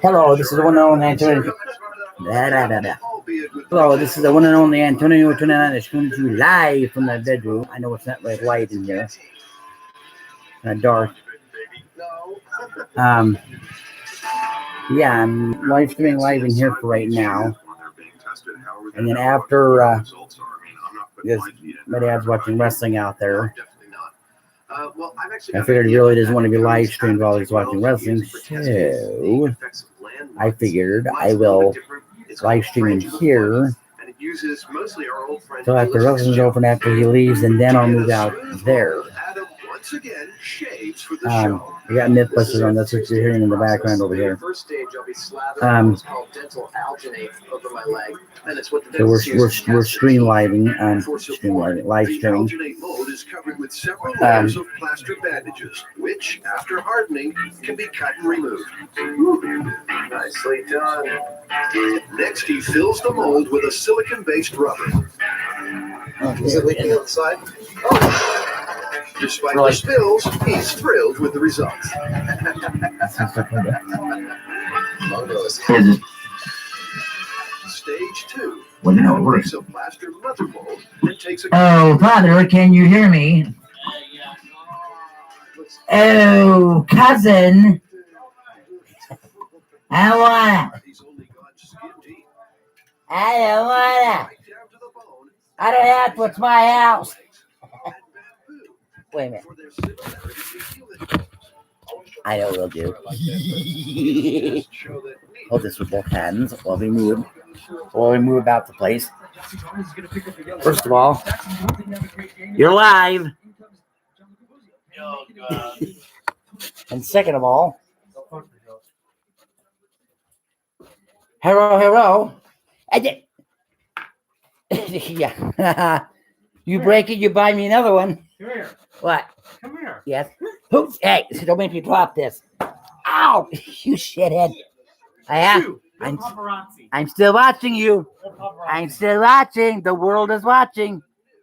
Hello, this is the one and only Antonio. Hello, this is the one and only Antonio Tonantes coming to you live from the bedroom. I know it's not like light in here, kind of dark. Yeah, I'm live streaming live in here for right now, and then after, because my dad's watching wrestling out there. I figured he really doesn't want to be live streamed while he's watching wrestling, so I figured I will live stream in here till after wrestling's over and after he leaves, and then I'll move out there. We got Mythbusters on. That's what you're hearing in the background over here. So we're streamlining, live streaming. Plaster bandages, which after hardening can be cut and removed. Nicely done. Next, he fills the mold with a silicon-based rubber. Is it leaking outside? Oh. Despite the spills, he's thrilled with the results. Stage 2. Well, you know, it works. A plaster mother mold and takes a Oh, Father, can you hear me? Oh, cousin. I don't wanna. I don't have to. It's my house. Wait a minute. I know we'll do. Hold this with both hands while we move about the place. First of all, you're live. And second of all, hello. Yeah. You break it, you buy me another one. Come here. What? Come here. Yes. Hey, don't make me drop this. Ow! You shithead. I'm still watching you. I'm still watching. The world is watching.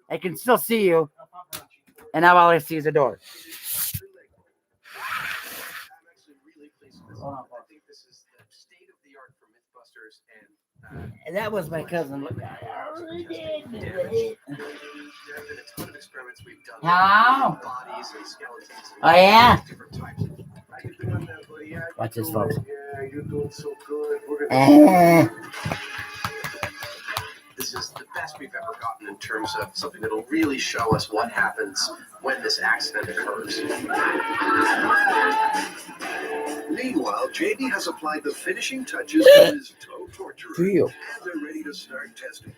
I can still see you. And now all I see is a door. And that was my cousin. Hello? Oh, yeah? Watch this, folks. This is the best we've ever gotten in terms of something that'll really show us what happens when this accident occurs. Meanwhile, JD has applied the finishing touches to his toe torturer, and they're ready to start testing.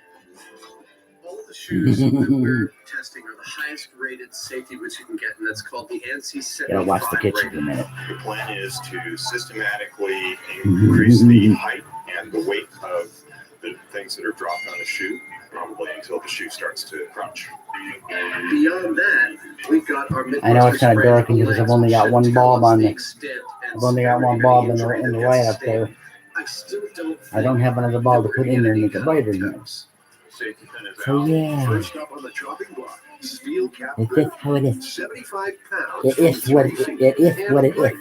All of the shoes that we're testing are the highest rated safety boots you can get, and that's called the ANSI 75. Gotta watch the kitchen in a minute. The plan is to systematically increase the height and the weight of the things that are dropped on the shoe, probably until the shoe starts to crunch. Beyond that, we've got our I know it's kind of dark because I've only got one bulb on the. I've only got one bulb in the light up there. I don't have another bulb to put in there and make it brighter than this. So yeah, it is how it is. 75 pounds. It is what it is.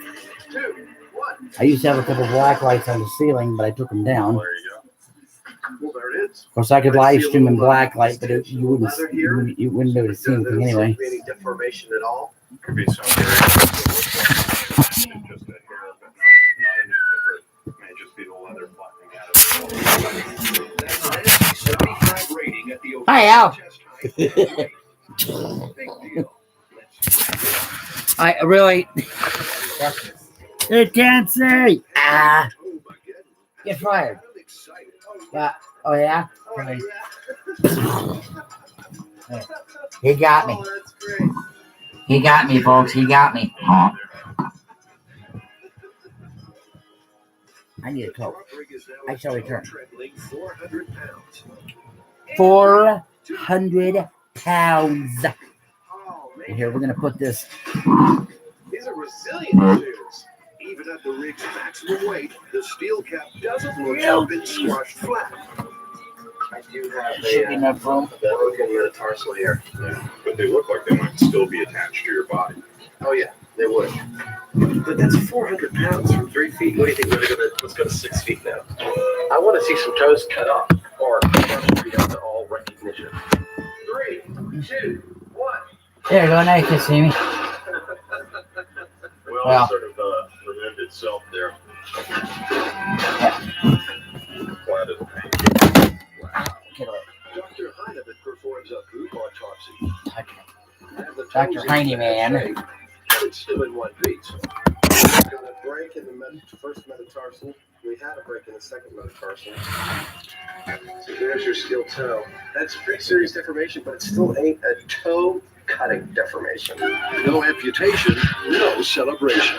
I used to have a couple black lights on the ceiling, but I took them down. There you go. Well, there it is. Of course, I could live stream in black light, but you wouldn't be able to see anything anyway. Any deformation at all? Could be some very just a hair, but not enough to hurt. It may just be the leather flapping out. Hi, Al. I really. It can't say. Get fired. Oh yeah. He got me. He got me, folks. He got me. I need a coat. I shall return. 400 pounds. And here, we're going to put this. These are resilient shoes. Even at the rig's maximum weight, the steel cap doesn't look to have been squashed flat. I do have enough room. broken metatarsal here. Yeah, but they look like they might still be attached to your body. Oh, yeah, they would. But that's 400 pounds from 3 feet. What do you think? Let's go to 6 feet now. I want to see some toes cut off or frustrated to all recognition. 3, 2, 1. There you go. Now you can see me. Well, it sort of removed itself there. Planted the paint. Wow. Get away. Dr. Heinemann performs a group autopsy. And the Dr. toes Heinemann. in shape, but it's still in one piece. Got a break in the first metatarsal. We had a break in the second metatarsal. So there's your steel toe. That's pretty serious deformation, but it still ain't a toe cutting deformation. No amputation, no celebration.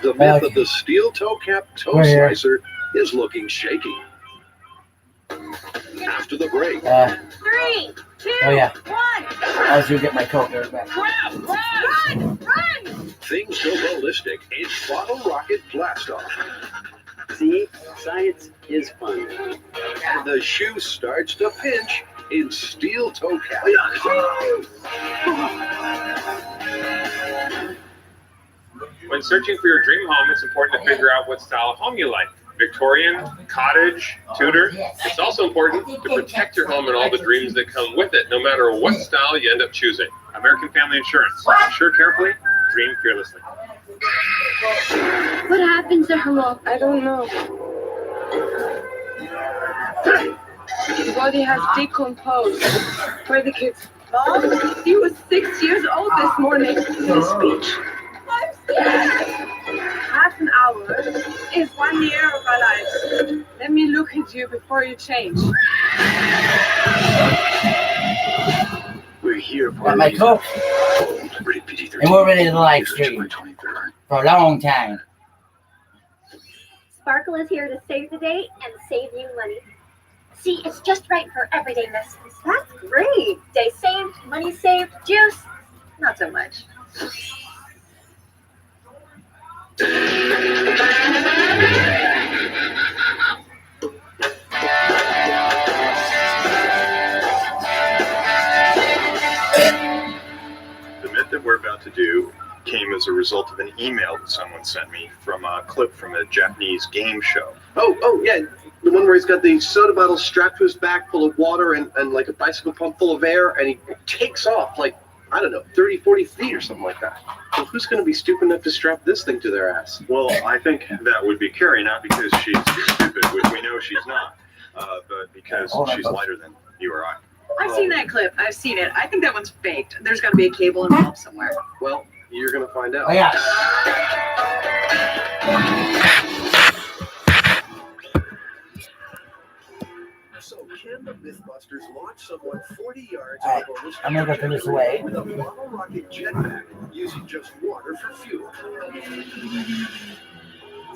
The myth of the steel toe cap toe slicer is looking shaky. After the break. 3, 2, Oh, yeah. 1. I was going to get my coat there back. Run! Things go ballistic in bottle rocket blast off. See, science is fun. And the shoe starts to pinch in steel toe cap. When searching for your dream home, it's important to figure out what style of home you like. Victorian, cottage, Tudor. It's also important to protect your home and all the dreams that come with it, no matter what style you end up choosing. American Family Insurance. Insure carefully, dream fearlessly. What happened to her, Mom? I don't know. The body has decomposed. Where the kids? Mom, he was 6 years old this morning. No speech. I'm scared. Half an hour is 1 year of our lives. Let me look at you before you change. We're here for Got my coat. And we're ready to live stream for a long time. Sparkle is here to save the day and save you money. See, it's just right for everyday necessities. That's great. Day saved, money saved, juice, not so much. The myth that we're about to do came as a result of an email that someone sent me from a clip from a Japanese game show. Oh, yeah. The one where he's got the soda bottle strapped to his back full of water and like a bicycle pump full of air, and he takes off like, I don't know, 30, 40 feet or something like that. Well, who's going to be stupid enough to strap this thing to their ass? Well, I think that would be Carrie, not because she's stupid, which we know she's not, but because she's lighter than you or I. I've seen that clip. I've seen it. I think that one's faked. There's got to be a cable involved somewhere. Well, you're going to find out. Oh, yeah. So can the Mythbusters launch someone 40 yards All right, over a I'm going to go through this way. with a bottle rocket jetpack using just water for fuel?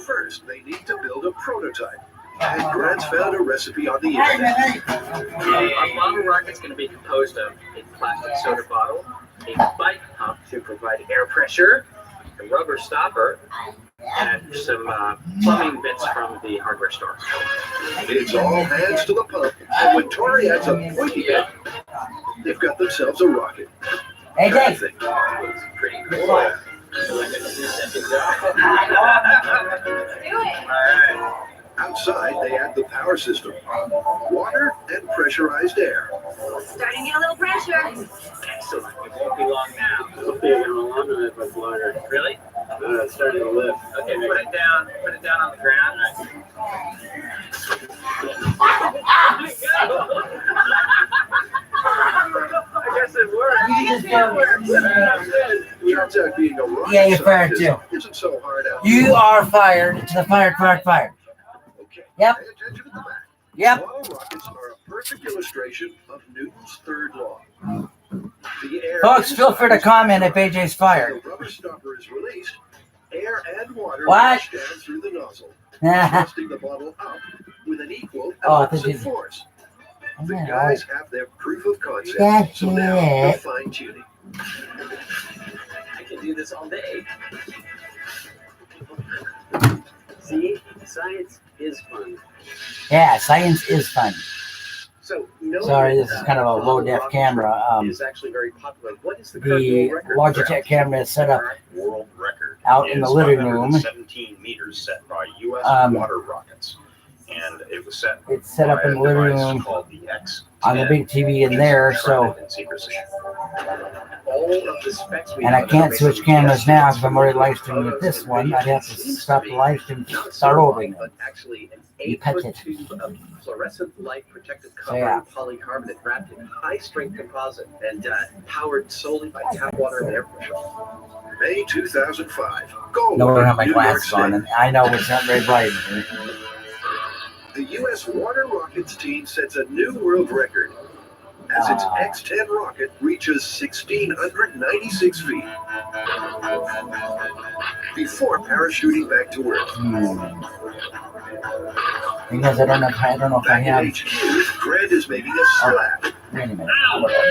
First, they need to build a prototype. And Grant's found a recipe on the internet. A bottle rocket's going to be composed of a plastic soda bottle, a bike pump to provide air pressure, a rubber stopper, and some plumbing bits from the hardware store. It's all hands to the pump, and when Tori adds a pointy bit, they've got themselves a rocket. Hey, Dave. Thing. It's pretty cool. Outside, they add the power system, water and pressurized air. Starting to get a little pressure. Excellent. It won't be long now. It'll be a long minute, but longer. Really? It's starting to lift. Okay, put it down. Put it down on the ground. I guess it worked. You just don't. Turns out being a rocket Yeah, you're fired scientist too. isn't so hard out. You are fired to the fired. Okay. Yep. Pay attention to the back. Yep. Bottle rockets are a perfect illustration of Newton's third law. The air Folks, feel free to inside comment if AJ's fired. the rubber stopper is released. Air and water What? rush down through the nozzle, Oh, thrusting the bottle up with an equal and I thought opposite you- force. The yeah, guys have their proof of concept, That's so now the it. fine tuning. I can do this all day. See, science is fun. yeah, science is fun. So, no, Sorry, this is kind of a low-def camera. is actually very popular. What is the current The world record? Logitech camera is set up World record. out in the is living room. 517 meters set by U.S. water rockets. And it was set. It's set up by in the a living device room called the X on the big TV in there, so. All of the specs we And I have can't are switch basically cameras now because estimates I'm already from live streaming photos with this and one. I'd have to videos. Seems stop be the live stream, not start certified, over again. but actually an You cut 8-foot it. tube of fluorescent light protected copper yeah. and polycarbonate wrapped in high strength composite and powered solely by tap water and air pressure. May 2005. Go. No, I don't have my New York glasses on, State. and I know it's not very bright in here. The U.S. Water Rockets team sets a new world record as its X-10 rocket reaches 1,696 feet before parachuting back to Earth. Because I don't know if I Back have. in HQ, Grant is making a slap, Wait a minute.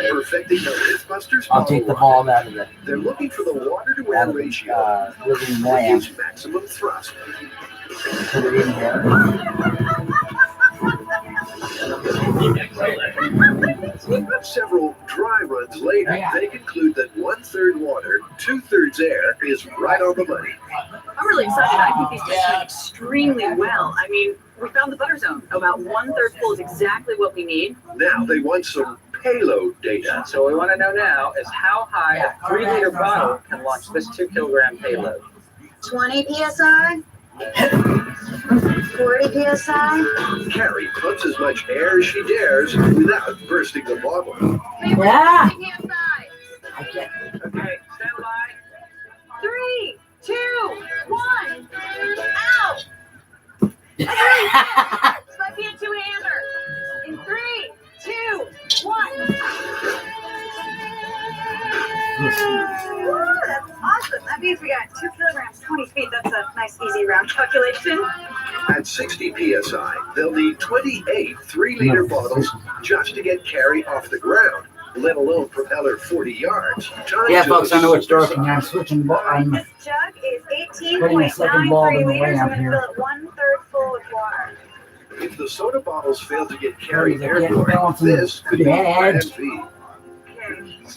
perfecting the Mythbusters I'll take the ball out of the They're looking for the water-to-air ratio living to lamp. produce maximum thrust. Put it in here. Several dry runs later, they conclude that 1/3 water, 2/3 air is right on the money. I'm really excited. I think these guys did extremely well. I mean, we found the butter zone. About 1/3 full is exactly what we need. Now they want some payload data. So what we want to know now is how high a 3-liter bottle can launch this 2-kilogram payload. 20 psi, 40 psi. Carrie pumps as much air as she dares without bursting the bottle. Yeah. I can't. Okay, stand by. 3, 2, 1. Ow! This might be a two-hander. In 3, 2, 1. Woo, that's awesome. That means we got 2 kilograms, 20 feet. That's a nice, easy round calculation. At 60 psi, they'll need 28 3-liter bottles just to get Carrie off the ground, let alone propel her 40 yards. Time Yeah, to folks, I know which super direction I'm switching. I'm This jug is putting a second bulb in 18.93 the liters. lamp I'm here. going to fill it 1/3 full with water. If the soda bottles fail to get Carrie They're getting airborne, balancing this could be bad. Plan V.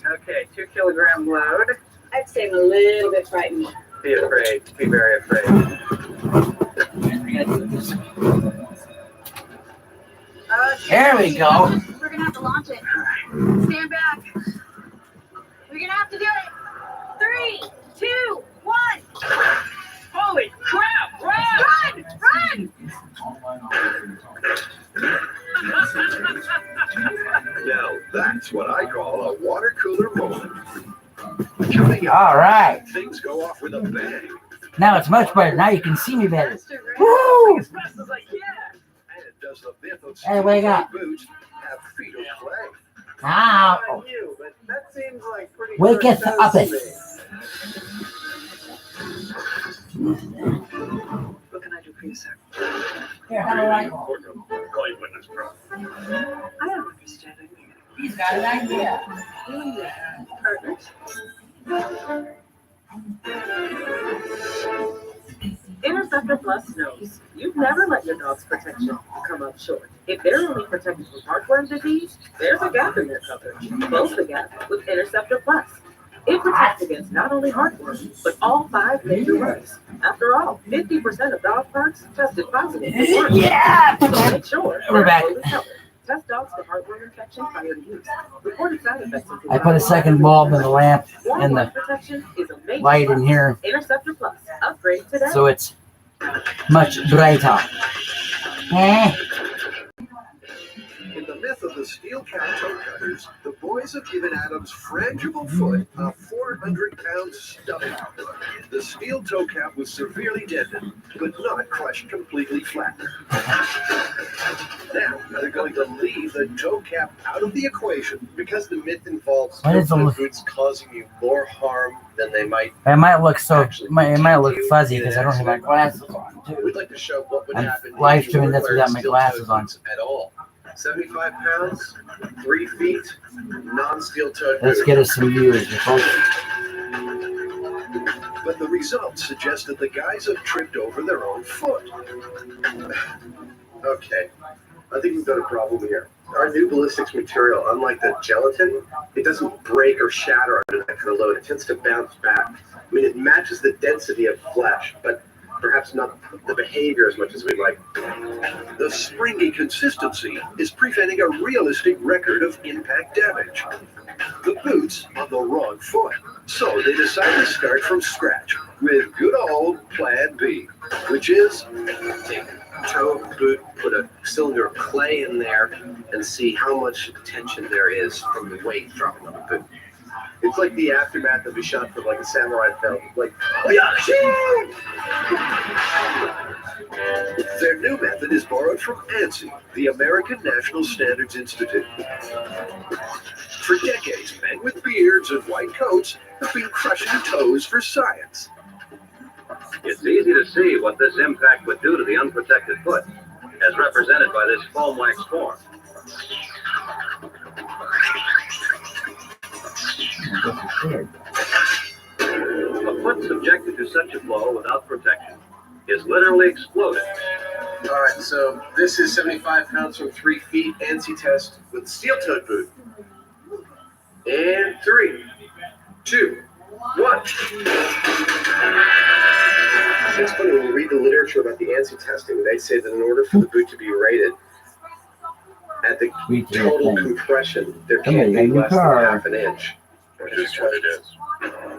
Okay, 2-kilogram load. I'd say I'm a little bit frightened. Be afraid. Be very afraid. There we go. We're gonna have to launch it. Stand back. We're gonna have to do it. 3, 2, 1. Holy crap! Run! Run! Now that's what I call a water cooler moment. Coming up, All right. things go off with a bang. Now it's much better. Now you can see me better. Faster, right? Woo! As fast as I can. And does the myth of Hey, wake up. boots have feet of clay? Ow. You, but that seems like pretty Wake good us toast up. to me. What can I do for you, sir? Here, have a light. I don't understand. He's got an idea. Perfect. Interceptor Plus knows you've never let your dog's protection come up short. If they're only protected from heartworm disease, there's a gap in their coverage. Close the gap with Interceptor Plus. It protects against not only heartworm, but all 5 major worms. After all, 50% of dog parks tested positive for worms. Yeah. So make sure We're back. they're fully covered. Test dogs for heartworm infection prior to use. Reported side effects include I put a second bulb in the lamp and Worm the protection is a major light in plus. here, Interceptor Plus. Upgrade today. so it's much brighter. Eh? In the myth of the steel cap toe cutters, the boys have given Adam's frangible foot a 400-pound stuffing. The steel toe cap was severely dented, but not crushed completely flat. Now, they're going to leave the toe cap out of the equation. Because the myth involves What is the- boots causing you more harm than they might. It might look it might look fuzzy because I don't have my glasses on too. We'd like to show what would I'm happen if live you streaming weren't this wearing without my steel-toed glasses on. boots at all. 75 pounds, 3 feet, non-steel toed Let's boots. get us some viewers, folks. But the results suggest that the guys have tripped over their own foot. Okay, I think we've got a problem here. Our new ballistics material, unlike the gelatin, it doesn't break or shatter under that kind of load. It tends to bounce back. mean, it matches the density of flesh, but perhaps not the behavior as much as we'd like. The springy consistency is preventing a realistic record of impact damage. The boot's on the wrong foot, so they decide to start from scratch with good old Plan B, which is Take a toe boot, put a cylinder of clay in there, and see how much tension there is from the weight dropping on the boot. It's like the aftermath of a shot from like a samurai film. Like, oh yeah, shoot! their new method is borrowed from ANSI, the American National Standards Institute. For decades, men with beards and white coats have been crushing toes for science. It's easy to see what this impact would do to the unprotected foot, as represented by this foam wax form. A foot subjected to such a blow without protection is literally exploded. All right, so this is 75 pounds from 3 feet, ANSI test with steel-toed boot. And 3, 2, 1. It's funny when you read the literature about the ANSI testing, they say that in order for the boot to be rated at the total compression, there can't be less than half an inch. Which is what it is.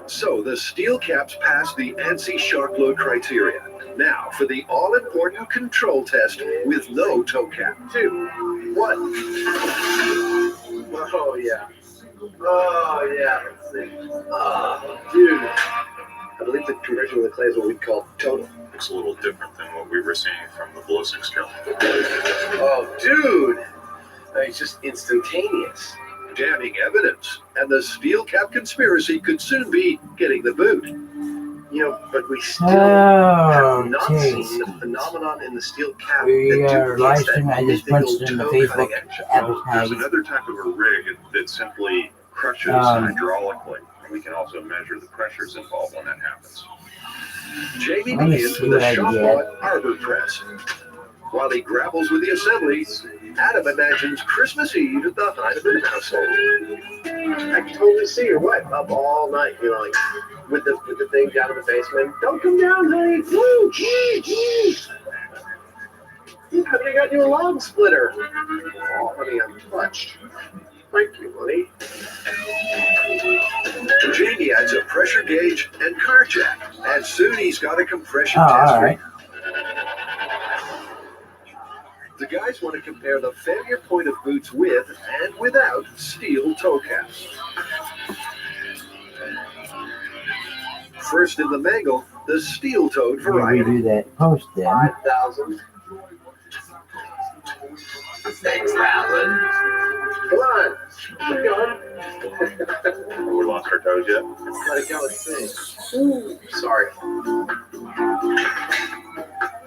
So the steel caps pass the ANSI shock load criteria. Now for the all-important control test with no toe cap. 2, 1. Oh, yeah. Oh, yeah. Let's see. Oh, dude. I believe the conversion of the clay is what we call total. It's a little different than what we were seeing from the blow six gel. Oh, dude. It's just instantaneous. Damning evidence, and the steel cap conspiracy could soon be getting the boot. You know, but we still have not seen the phenomenon in the steel cap. We that are duplicates live that streaming. I just punched in the toe-cutting Facebook action. Well, there's advertise. another type of a rig that simply crushes hydraulically. And we can also measure the pressures involved when that happens. Jamie Let me begins see with what a I shop get. bought arbor press. While he grapples with the assembly, Adam imagines Christmas Eve at the Heinemann household. I can totally see your wife up all night, you know, like with the thing down in the basement. Don't come down, honey. Woo! Have you got you a log splitter? Oh, honey, I'm touched. Thank you, honey. Jamie adds a pressure gauge and car jack, and soon he's got a compression Oh, tester. all right. The guys want to compare the failure point of boots with and without steel toe caps. First in the mangle, the steel-toed We variety. redo that post then. 5,000. 6,000. Come on. Keep going. We lost our toes yet? Let it go. Let's see. Ooh, sorry.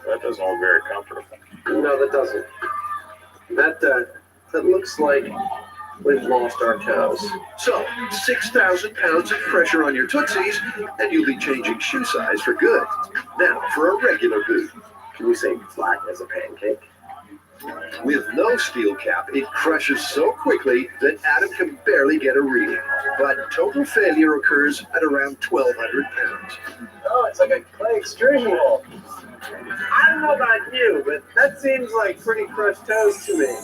That doesn't look very comfortable. No, that doesn't. That looks like we've lost our toes. So, 6,000 pounds of pressure on your tootsies, and you'll be changing shoe size for good. Now, for a regular boot. Can we say flat as a pancake? With no steel cap, it crushes so quickly that Adam can barely get a reading. But total failure occurs at around 1,200 pounds. Oh, it's like a clay extrusion hole. I don't know about you, but that seems like pretty crushed toes to me.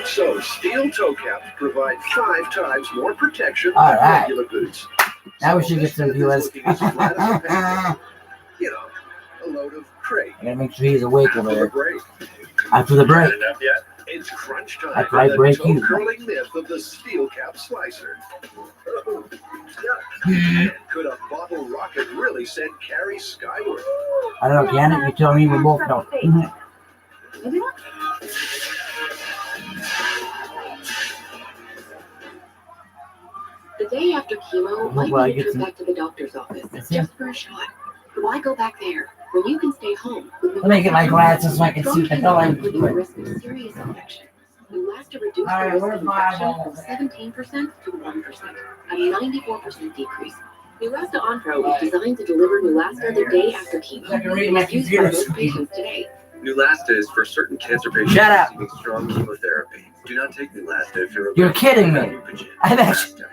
So, steel toe caps provide 5 times more protection All than right. regular boots. Now we should get some viewers. Looking as flat as a pancake. You know, a load of crate. I gotta make sure he's awake over After the there. break, After the break. Enough yet? it's crunch time After I for the break you. toe-curling myth of the steel cap slicer. Could a bottle rocket really send Carrie skyward? I don't know, Janet, you tell me, we both know. The day after chemo, Well, I I need get to some- back to the doctor's office That's it. just for a shot. Why go back there when you can stay home? Let me get my glasses so I can see the Strong door. chemo includes the risk of serious infection. Neulasta reduced All right, the risk where's of my infection eyeball? from 17% to 1%, a 94% decrease. Neulasta Onpro is designed to deliver Neulasta the day after chemo. I can read my It's used by computer most screen. patients today. Neulasta is for certain cancer patients Shut up. receiving strong chemotherapy. Do not take Neulasta if you're You're kidding me. I've actually-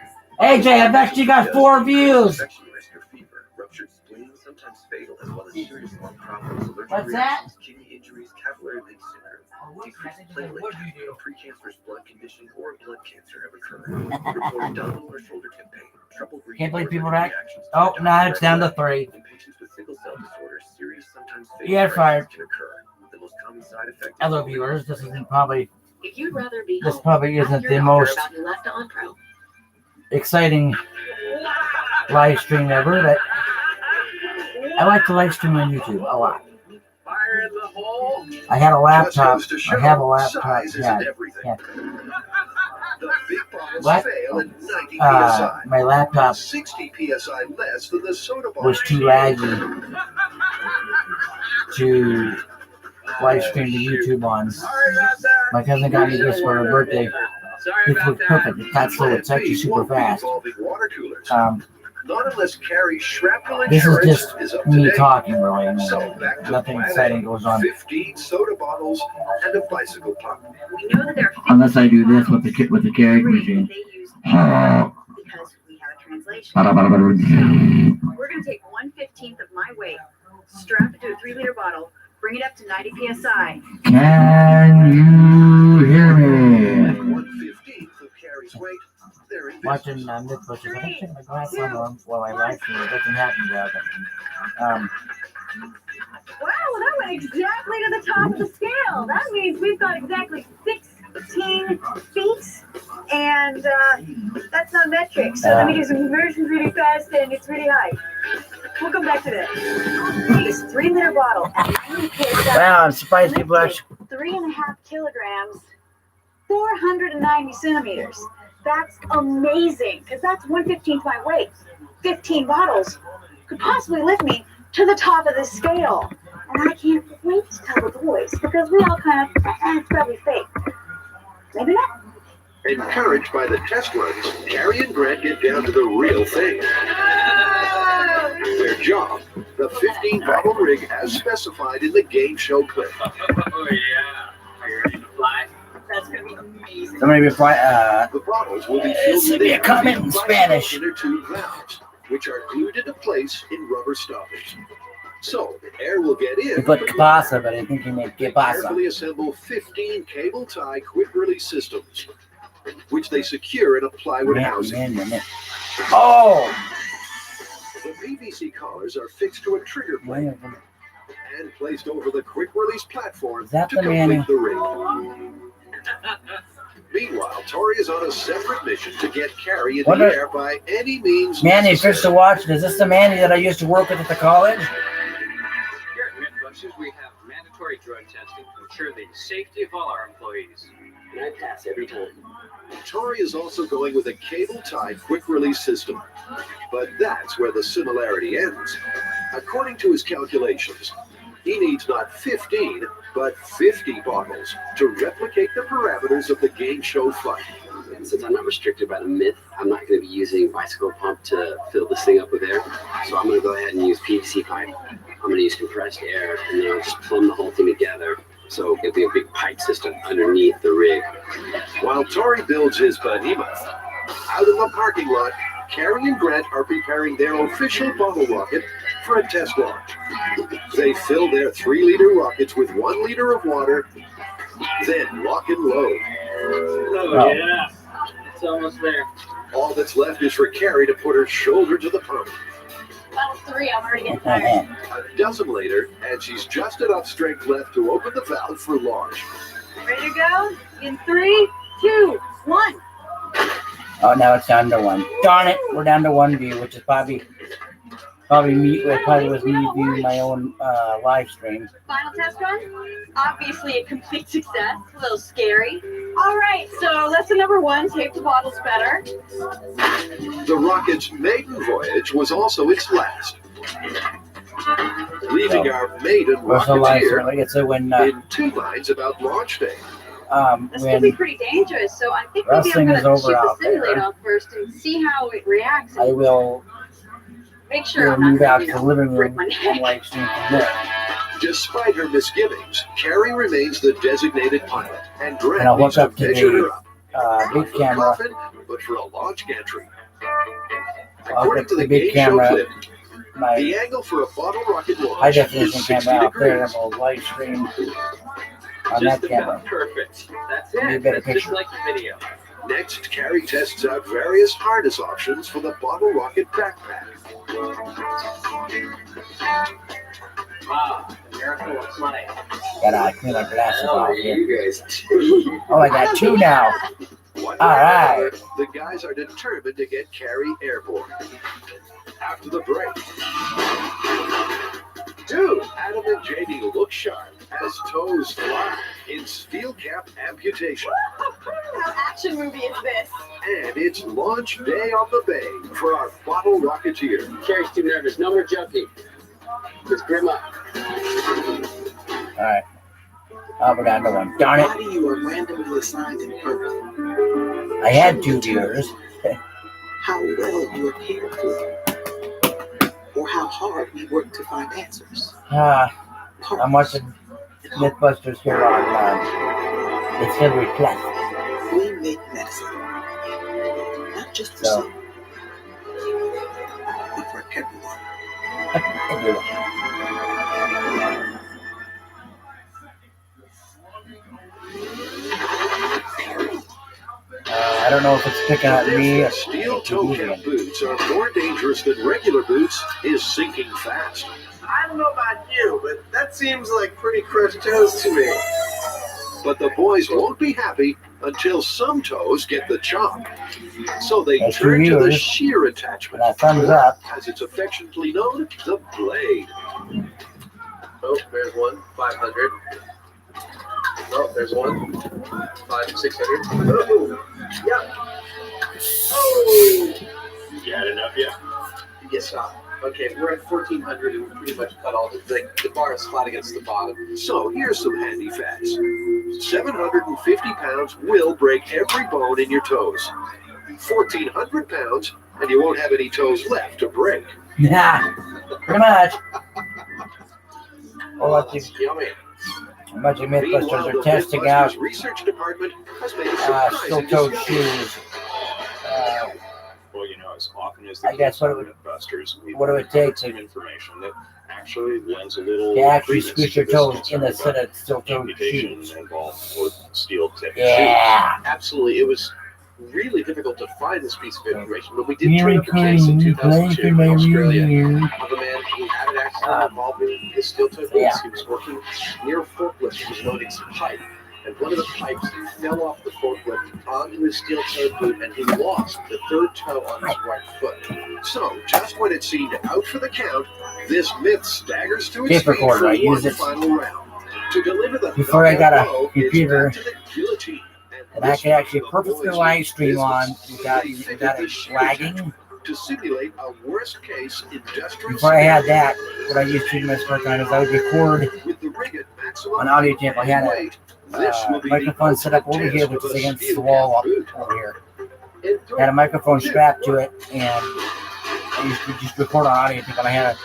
AJ, I've actually got 4 views. Infection risk or fever, ruptured spleen, sometimes fatal, as well as serious lung problems, allergic What's that? reactions, kidney injuries, capillary leak syndrome, decreased platelet count, precancerous blood condition, or blood cancer have occurred. Reported dull or shoulder tip pain, trouble breathing, Can't believe or people allergic are reactions to Oh, the now doctor it's down to or 3. in patients with sickle cell disorders, serious, sometimes fatal Yeah, fired. can occur. The most common side effect is Hello, viewers. This isn't probably If you'd rather be This home, probably ask isn't your the doctor most about Neulasta Onpro. exciting live stream ever, but I like to live stream on YouTube a lot. Fire in the hole. I had a laptop. Just goes to show I have a laptop. size Yeah, isn't everything. yeah. The big bottles What? fail at 90 psi. My laptop 60 psi less than the soda bottle. was too laggy to live stream to YouTube on. My cousin got me this for her birthday. This was perfect. It's not slow. It's actually super fast. Water coolers. Not unless Carrie's shrapnel This is insurance just is up to me date. talking, really. So back to Nothing plan exciting A. goes on. 15 soda bottles and a bicycle pump. We know that there are Unless I do this with the carry machine. they use because we have a translation. So we're going to take 1/15 of my weight, strap it to a 3-liter bottle, bring it up to 90 psi. Can you hear me? 1/15 of Carrie's weight. They're in Watching Mythbusters. I think my glass on while I live stream. It doesn't happen without it. Wow, that went exactly to the top of the scale. That means we've got exactly 16 feet, and that's not metric. So let me do some conversions really fast, and it's really high. We'll come back to that. This 3-liter bottle at 90 psi. Wow, I'm surprised people actually. 3.5 kilograms, 490 centimeters. That's amazing, because that's 1/15 my weight. 15 bottles could possibly lift me to the top of the scale. And I can't wait to tell the boys, because we all kind of, it's probably fake. Maybe not. Encouraged by the test runs, Carrie and Grant get down to the real thing. Their job, the 15-bottle rig as specified in the game show clip. Oh, yeah. Are you ready to fly? That's going to be amazing. Somebody reply. The bottles will be filled Send with me a comment in Spanish. inner tube valves, which are glued into place in rubber stoppers. So air will get in. He put Cabasa, but I think he meant Cabasa. Carefully assemble 15 cable tie quick release systems, which they secure in a plywood housing. Oh! The PVC collars are fixed to a trigger plate and placed over the quick release platform that to the Manny? complete the rig. Meanwhile, Tori is on a separate mission to get Carrie in What the are- air by any means Manny, necessary. fish to watch. Is this the Manny that I used to work with at the college? Here at Mythbusters, we have mandatory drug testing to ensure the safety of all our employees. And I pass every time. Tori is also going with a cable-tied quick-release system. But that's where the similarity ends. According to his calculations, he needs not 15, but 50 bottles to replicate the parameters of the game show flight. Since I'm not restricted by the myth, I'm not going to be using bicycle pump to fill this thing up with air. So I'm going to go ahead and use PVC pipe. I'm going to use compressed air, and then I'll just plumb the whole thing together. So it'll be a big pipe system underneath the rig. While Tori builds his behemoth, out in the parking lot, Carrie and Grant are preparing their official bottle rocket for a test launch. They fill their 3-liter rockets with 1 liter of water, then lock and load. Oh, yeah. It's almost there. All that's left is for Carrie to put her shoulder to the pump. Bottle 3, I'm already getting tired. A dozen later, and she's just enough strength left to open the valve for launch. Ready to go? In 3, 2, 1. Oh, now it's down to 1. Darn it, we're down to 1 view, which is probably me. It probably was me viewing my own live stream. Final test run? Obviously a complete success. A little scary. All right, so lesson number 1, tape the bottles better. The rocket's maiden voyage was also its last, leaving our maiden What's the live rocketeer stream? It's when in 2 lines about launch day. This could be when pretty dangerous, so I think maybe wrestling I'm is going to over shoot the out there. simulator off first and see how it reacts. I will Make sure I'm move not out going to to the living break room my and neck. live stream from there. Despite her misgivings, Carrie remains the designated pilot, and And I'll Grant hook needs to up to measure her the up. big camera. Coffin, but for a launch gantry. According get to the the big game show camera, clip, my the angle for a bottle rocket high launch definition is 60 camera out there, and degrees. we'll live stream on Just that camera. about perfect. That's Need a it. better That's just picture. like the video. Next, Carrie tests out various harness options for the bottle rocket backpack. Wow, the miracle of play. Gotta clean my glasses off here. You guys. Oh, I got two now. One All way or right. another, the guys are determined to get Carrie airborne. After the break, dude, Adam and JD look sharp as toes fly in steel cap amputation. How action movie is this? And it's launch day on the bay for our bottle rocketeer. Carrie's too nervous. No more joking. Just grim up. All right. Oh, we got another one. Darn it. Why do you are randomly assigned an Earth? I had 2 viewers. How well you are cared for, or how hard we work to find answers. I'm watching Mythbusters here on Discovery Plus. We make medicine, not just for So. some, but for everyone. I don't know if it's picking at me or Steel toe cap boots are more dangerous than regular boots is sinking fast. I don't know about you, but that seems like pretty crushed toes to me. But the boys won't be happy until some toes get the chomp. So they That's turn to the yours. shear attachment, And that thumbs up. as it's affectionately known, the blade. Oh, there's one, 500. Oh, there's one, 600. Oh, yeah. Oh, You had enough yet? yes, stop. Okay, we're at 1400 and we pretty much cut all the bar is flat against the bottom. So here's some handy facts. 750 pounds will break every bone in your toes. 1,400 pounds, and you won't have any toes left to break. Nah, pretty much. Well, let's see. Yummy. A bunch of Meanwhile, Mythbusters the are testing out Mythbusters research department has made a surprising steel-toed discovery. shoes. Well, as often as the I guess what it would- Mythbusters, we what it would take some to- information that actually lends a little To actually credence squish your to this toes concern in a about set of steel-toed amputation shoes. involved with steel-tipped Yeah. Absolutely. It was really difficult to find this piece of information, but we did turn up a case in 2002 in Australia of a man who had an accident involving his steel-toed boots. Yeah. He was working near a forklift. He was loading some pipe, and one of the pipes fell off the forklift onto his steel-toed boot, and he lost the third toe on his right foot. So, just when it seemed out for the count, this myth staggers to its Tape feet recorder, for I one use it final round. To deliver the before I got a knockout blow, computer it's back to the guillotine. And that I this could actually one, the perfectly boys live with stream on business. without They fitted it the shear lagging. attachment to simulate a worst-case industrial Before I had scenario. that, what I used to do most of the time is I would record With the rig at maximum on audio tape. I had a weight, this will be the microphone set up ultimate over here, test which of is a against steel the wall cap boot. over here. Had a microphone strapped to it, and I used to just record on audio tape. And I had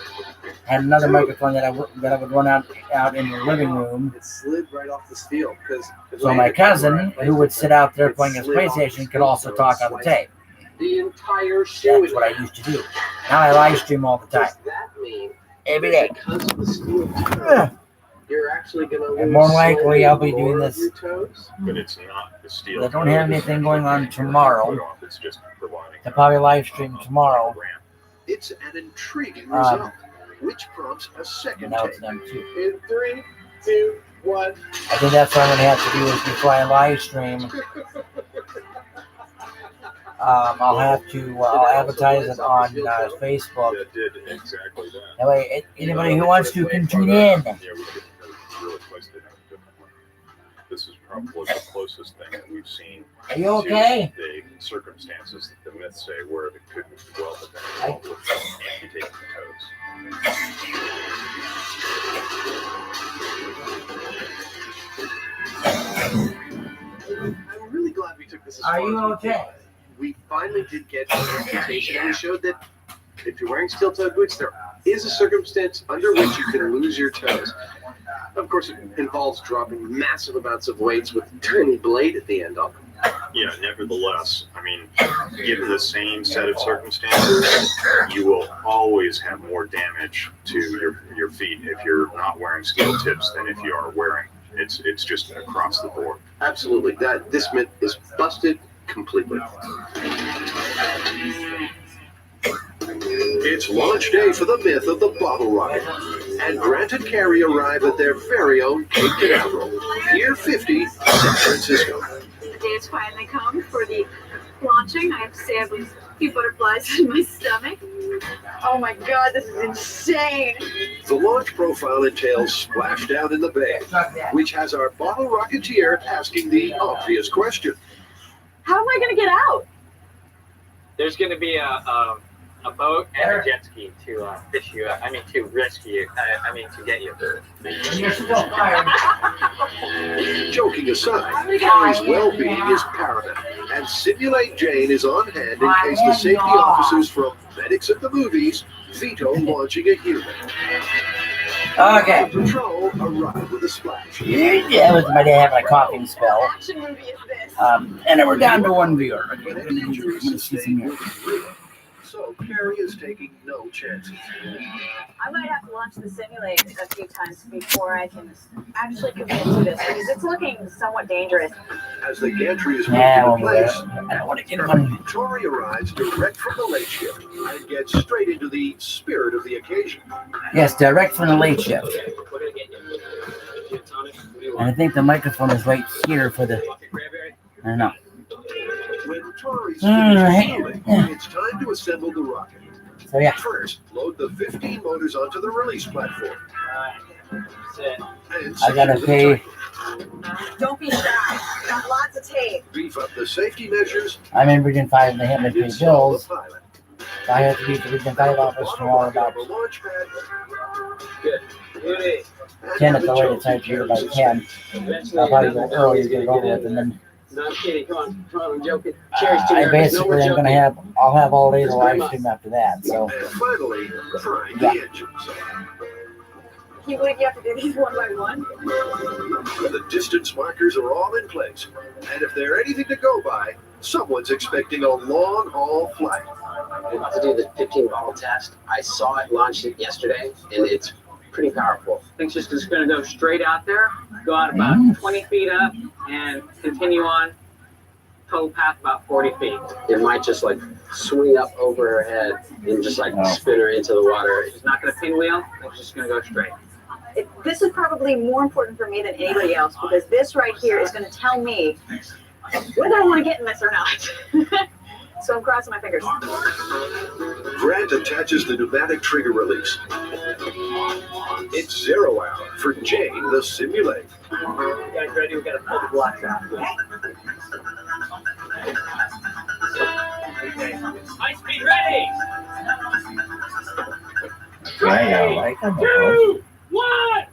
another microphone that I would run out in the living room. It slid right off the steel because So my cousin, who would sit out there playing his PlayStation, could also talk on the tape. the entire shoe. That's what I used to do. Now I live stream all the time, Does that mean every day. because of the steel toe, Ugh. you're actually going to lose And more likely, I'll be more doing of this. your toes? But it's not the steel. I don't have anything going on tomorrow. It's just providing I'll probably live stream tomorrow. It's an intriguing Um, result, which prompts a second Now it's take. them too. In 3, 2, 1. I think that's what I'm gonna have to do is before I live stream. I'll have to I'll advertise it on Facebook. that did exactly that. That way, anybody who wants to can tune in. Yeah, we could really twist it out differently. This is probably the closest thing that we've seen Are you okay? to the circumstances that the myths say where it couldn't well have been involved with amputating the toes. I'm really glad we took this as Are far you as we okay? did. We finally did get an amputation, and we showed that if you're wearing steel-toed boots, there is a circumstance under which you can lose your toes. Of course, it involves dropping massive amounts of weights with a tiny blade at the end of them. yeah, nevertheless, I mean, given the same set of circumstances, you will always have more damage to your feet if you're not wearing steel tips than if you are wearing. It's just across the board. Absolutely. This myth is busted completely. It's launch day for the myth of the bottle rocket. And Grant and Carrie arrive at their very own Cape Canaveral, Pier 50, San Francisco. The day has finally come for the launching. I have to say I have a few butterflies in my stomach. Oh my god, this is insane. The launch profile entails splashdown in the bay, which has our bottle rocketeer asking the obvious question. How am I going to get out? There's going to be a boat and a jet ski to fish you. To rescue you. To get you. You're still fired. Joking aside, Carrie's well-being is paramount, and Simulate Jane is on hand in case the safety officers from Medics at the Movies veto launching a human. Okay. The patrol arrive with a splash. Yeah, with my dad having a coughing spell. What action movie is this? And then we're down to one viewer. Okay, But we're any gonna injuries see some sustained here. will be real. So Carrie is taking no chances. I might have to launch the simulate a few times before I can actually commit to this because it's looking somewhat dangerous. As the gantry is Yeah, moved well, into place, I don't want to get one. Tori arrives direct from the late shift and gets straight into the spirit of the occasion. Yes, direct from the late shift. And I think the microphone is right here for the. I don't know. When Tori's Alright. finished fueling, it's time to assemble the rocket. So yeah. First, load the 15 motors onto the release platform. And I gotta secure pay. them tight. Don't be shy. Got lots of tape. Beef up the safety measures. I'm in Region 5 and they have to pay Install bills. the pilot. So I have to be at the Region 5 office tomorrow about On the launch pad. Good. Good. 10 at the latest. I here by 10. I'll probably go early to get it over with, and then No, I'm kidding. Come on, I'm joking. Cherry's too I nervous. No, we're basically am joking. gonna have. I'll have all day to live stream after that. So And finally, prime Yeah. the engines. Can you believe you have to do these one by one? The distance markers are all in place. And if they're anything to go by, someone's expecting a long haul flight. I'm about to do the 15 bottle test. I saw it launched it yesterday, and it's pretty powerful. Things just going to go straight out there, go out about 20 feet up, and continue on. Total path about 40 feet. It might just like swing up over her head and just like spin her into the water. It's not going to pinwheel. It's just going to go straight. This is probably more important for me than anybody else because this right here is going to tell me whether I want to get in this or not. So I'm crossing my fingers. Grant attaches the pneumatic trigger release. It's 0 hour for Jane, the simulate. You guys ready? We got to pull the blocks out. Okay. High speed ready. I like them. 2, 1.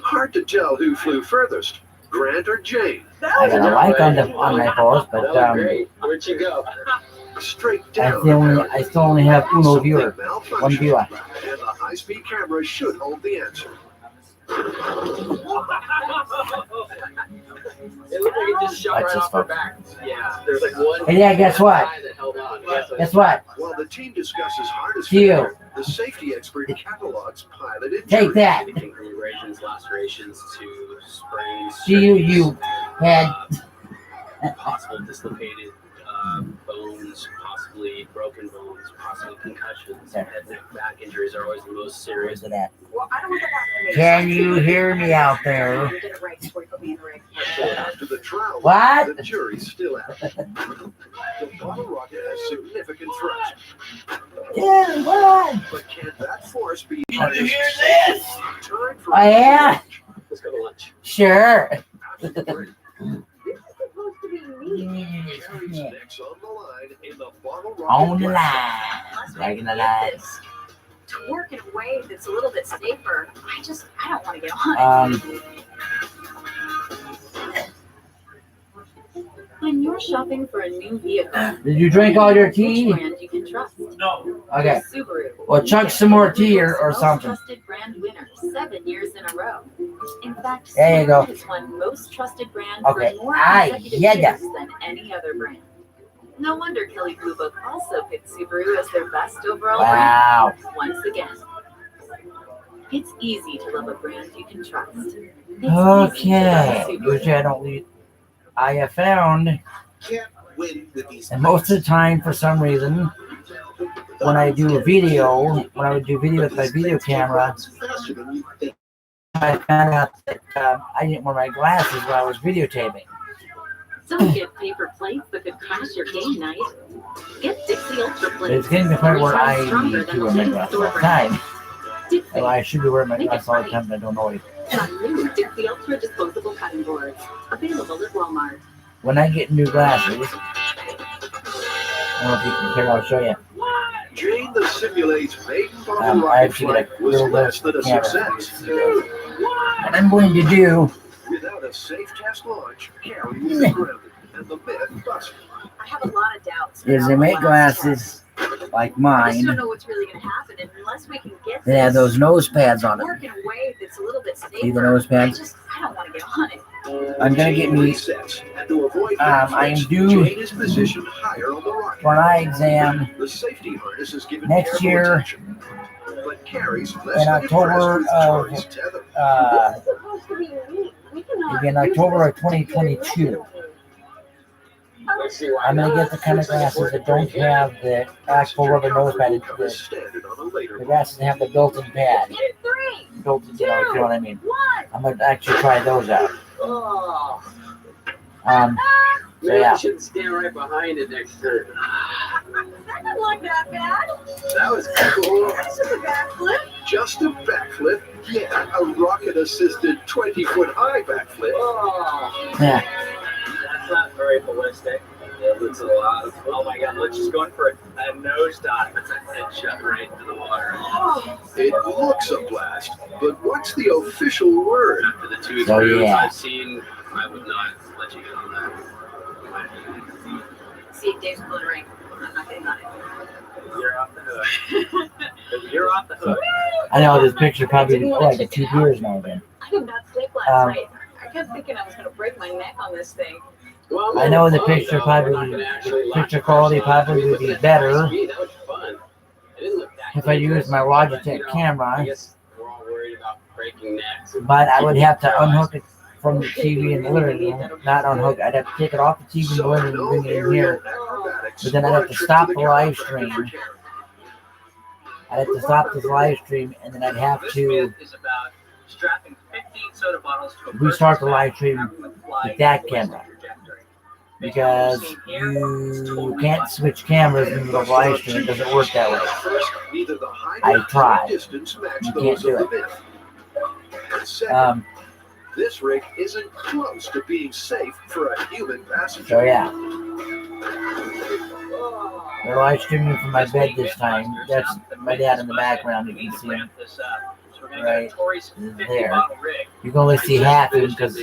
Hard to tell who flew furthest, Grant or Jane. I got a like on my post, but That was great. Where'd you go? Straight I down. still only have uno Something viewer, malfunctioned, one viewer. And the high-speed camera should hold the answer. It looked like it just shot That's right just off her fun. back. Yeah, there's like one Hey, yeah, guess what? guy that held on. Guess what? While the team discusses hardest To you. failure, the safety expert catalogs pilot injuries. Take that. Anything from abrasions, lacerations to sprains. You had. Possible dislocated bones, possibly broken bones, possibly concussions. There. Head, neck, back injuries are always the most serious. Where's it at? Well, I don't want the Can you hear me out there? Get it right before you put me in the rig. After the trial, What? the jury's still out. The bottle rocket has significant thrust. Yeah, what? But can that force be Want to unleashed? hear this? Time for I am. Let's go to lunch. Sure. After the break, This is supposed to be me. Carrie's next on the line in the bottle rocket. On the blast. line. Dragging the line. To work in a way that's a little bit safer. I don't want to get on it. When you're shopping for a new vehicle, Did you drink all your which tea? brand you can trust? No. Okay. Subaru. Well, chug some more tea or Most something. trusted brand winner 7 years in a row. In fact, There you go. Subaru has won most trusted brand Okay, for more I consecutive get ya. years than any other brand. No wonder Kelley Blue Book also picked Subaru as their best overall Wow. brand once again. It's easy to love a brand you can trust. It's easy to Okay, love Subaru. which I don't leave. I have found, Can't win with these. and most of the time, for some reason, when I do a video, when I would do video with my video camera, Faster than you think. I found out that I didn't wear my glasses while I was videotaping. Don't get paper plates that could crash your game night. Get Dixie Ultra But Plates. it's getting to the point where I Stronger need than to wear my any glasses store all the brand. time. Dixie. Well, I should be wearing my Make it glasses all the right. time, but I don't know it. Try new Dixie Ultra disposable cutting boards. Available at Walmart. When I get new glasses, I don't know if you can hear, I'll show you. Jane the Simulate's maiden bottle I rocket have to get flight a was little less bit than a of camera. success. And I'm going to do Without a safe test launch, Carrie was grounded, and the myth busted. I have a lot of doubts. is they make glasses like I just mine don't know what's really going to happen, and unless we can get that have those nose pads on them. work in a way that's a little bit safer. See the nose pads? I don't want to get on it. I'm gonna get me. Resets, and to avoid I am conflicts, due Jane is positioned higher on the rocket. for an eye exam The safety harness is given next careful year attention, but Carrie's less in than October impressed with of Tori's tether. It's supposed to be unique. We cannot maybe in October of 2022. I'm gonna get the kind of glasses that don't have the actual rubber nose pad. The glasses that have the built-in pad. Built-in, you know what I mean. I'm gonna actually try those out. Oh, So maybe yeah. I should stand right behind it next time. That didn't look that bad. That was cool. That's just a backflip. Just a backflip? Yeah, a rocket-assisted 20-foot-high backflip. Oh, Yeah. That's not very ballistic. It looks a lot of, oh my god, look, she's going for a nosedive. It's a headshot right into the water. It looks a blast, but what's the official word? after the two So, throws yeah. I've seen, I would not let you get on that. See, Dave's pulling rank. I'm not getting on it. You're off the hook. You're off the hook. I know this picture probably like 2 years now again. I did not sleep last night. I kept thinking I was going to break my neck on this thing. Well, I know the fun, picture though. probably, We're not gonna actually the lock picture it. quality We're probably would looking be at better high speed. That was fun. It didn't look that if I used my dangerous, Logitech but, I camera, guess we're all worried about breaking necks. but I would have to unhook it from the TV in the living room. Not unhook, I'd have to take it off the TV in the living room and bring it in here. But then I'd have to stop the live stream. I'd have to stop this live stream and then I'd have This to myth is about strapping 15 soda bottles to a restart the person's live back stream and having them fly with that in the ballistic camera. trajectory. Because you can't switch cameras in the live stream. It doesn't work that way. I tried. You can't do it. This rig isn't close to being safe for a human passenger. So yeah. They're live streaming from my bed this time. That's my dad in the background. You can see him right there. You can only see half of him because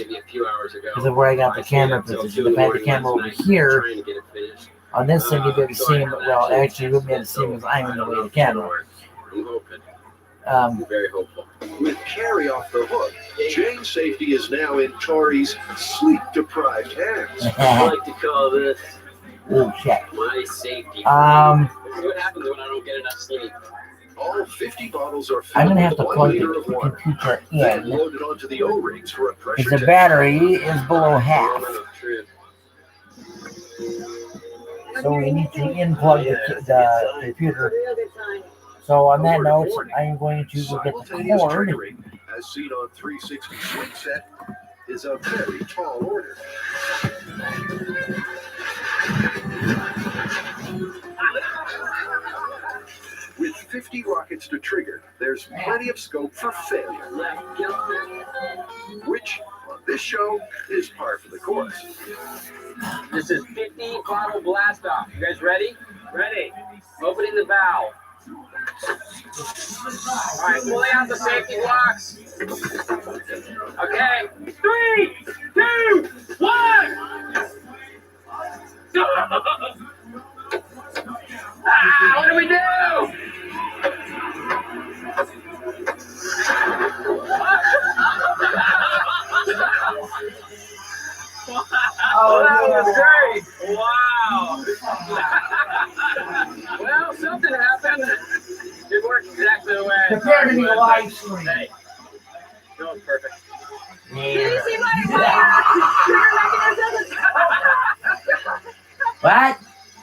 of where I got the camera position. If I had the camera over here, on this thing you'd be able to see him. Well, actually, you wouldn't be able to see him because I'm in the way of the camera. I'm very hopeful. With Carrie off the hook, Jane's safety is now in Tori's sleep-deprived hands. I like to call this Oh shit. my safety. This is what happens when I don't get enough sleep. All 50 bottles are I'm filled gonna have with to 1 plug liter of the water, computer then in. loaded onto the O-rings for a pressure Because the test. battery is below half. So we need to unplug the computer. So on that note, I am going to go get the Simultaneous cord. triggering, as seen on 360 Swing Set, is a very tall order. With 50 rockets to trigger, there's plenty of scope for failure. Which, on this show, is par for the course. This is 50 bottle blast off. You guys ready? Ready. Opening the valve. All right, pulling out the safety blocks. Okay. 3, 2, 1. What do we do? Prepare to be a live stream. Hey, doing perfect. Yeah. See my What?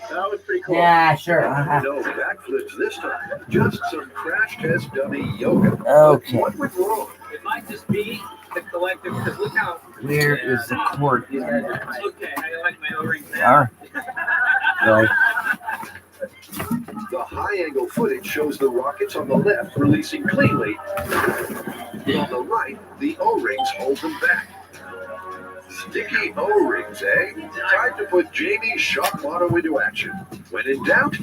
That was pretty cool. Yeah, sure. No backflips this time. Just some crash test dummy yoga. Okay. What went wrong? It might just be the collective, because look how. Where is the cord? Okay, how you like my O-rings now? Are. Really? The high-angle footage shows the rockets on the left releasing cleanly. On the right, the O-rings hold them back. Sticky O-rings, eh? Time to put Jamie's shock motto into action. When in doubt,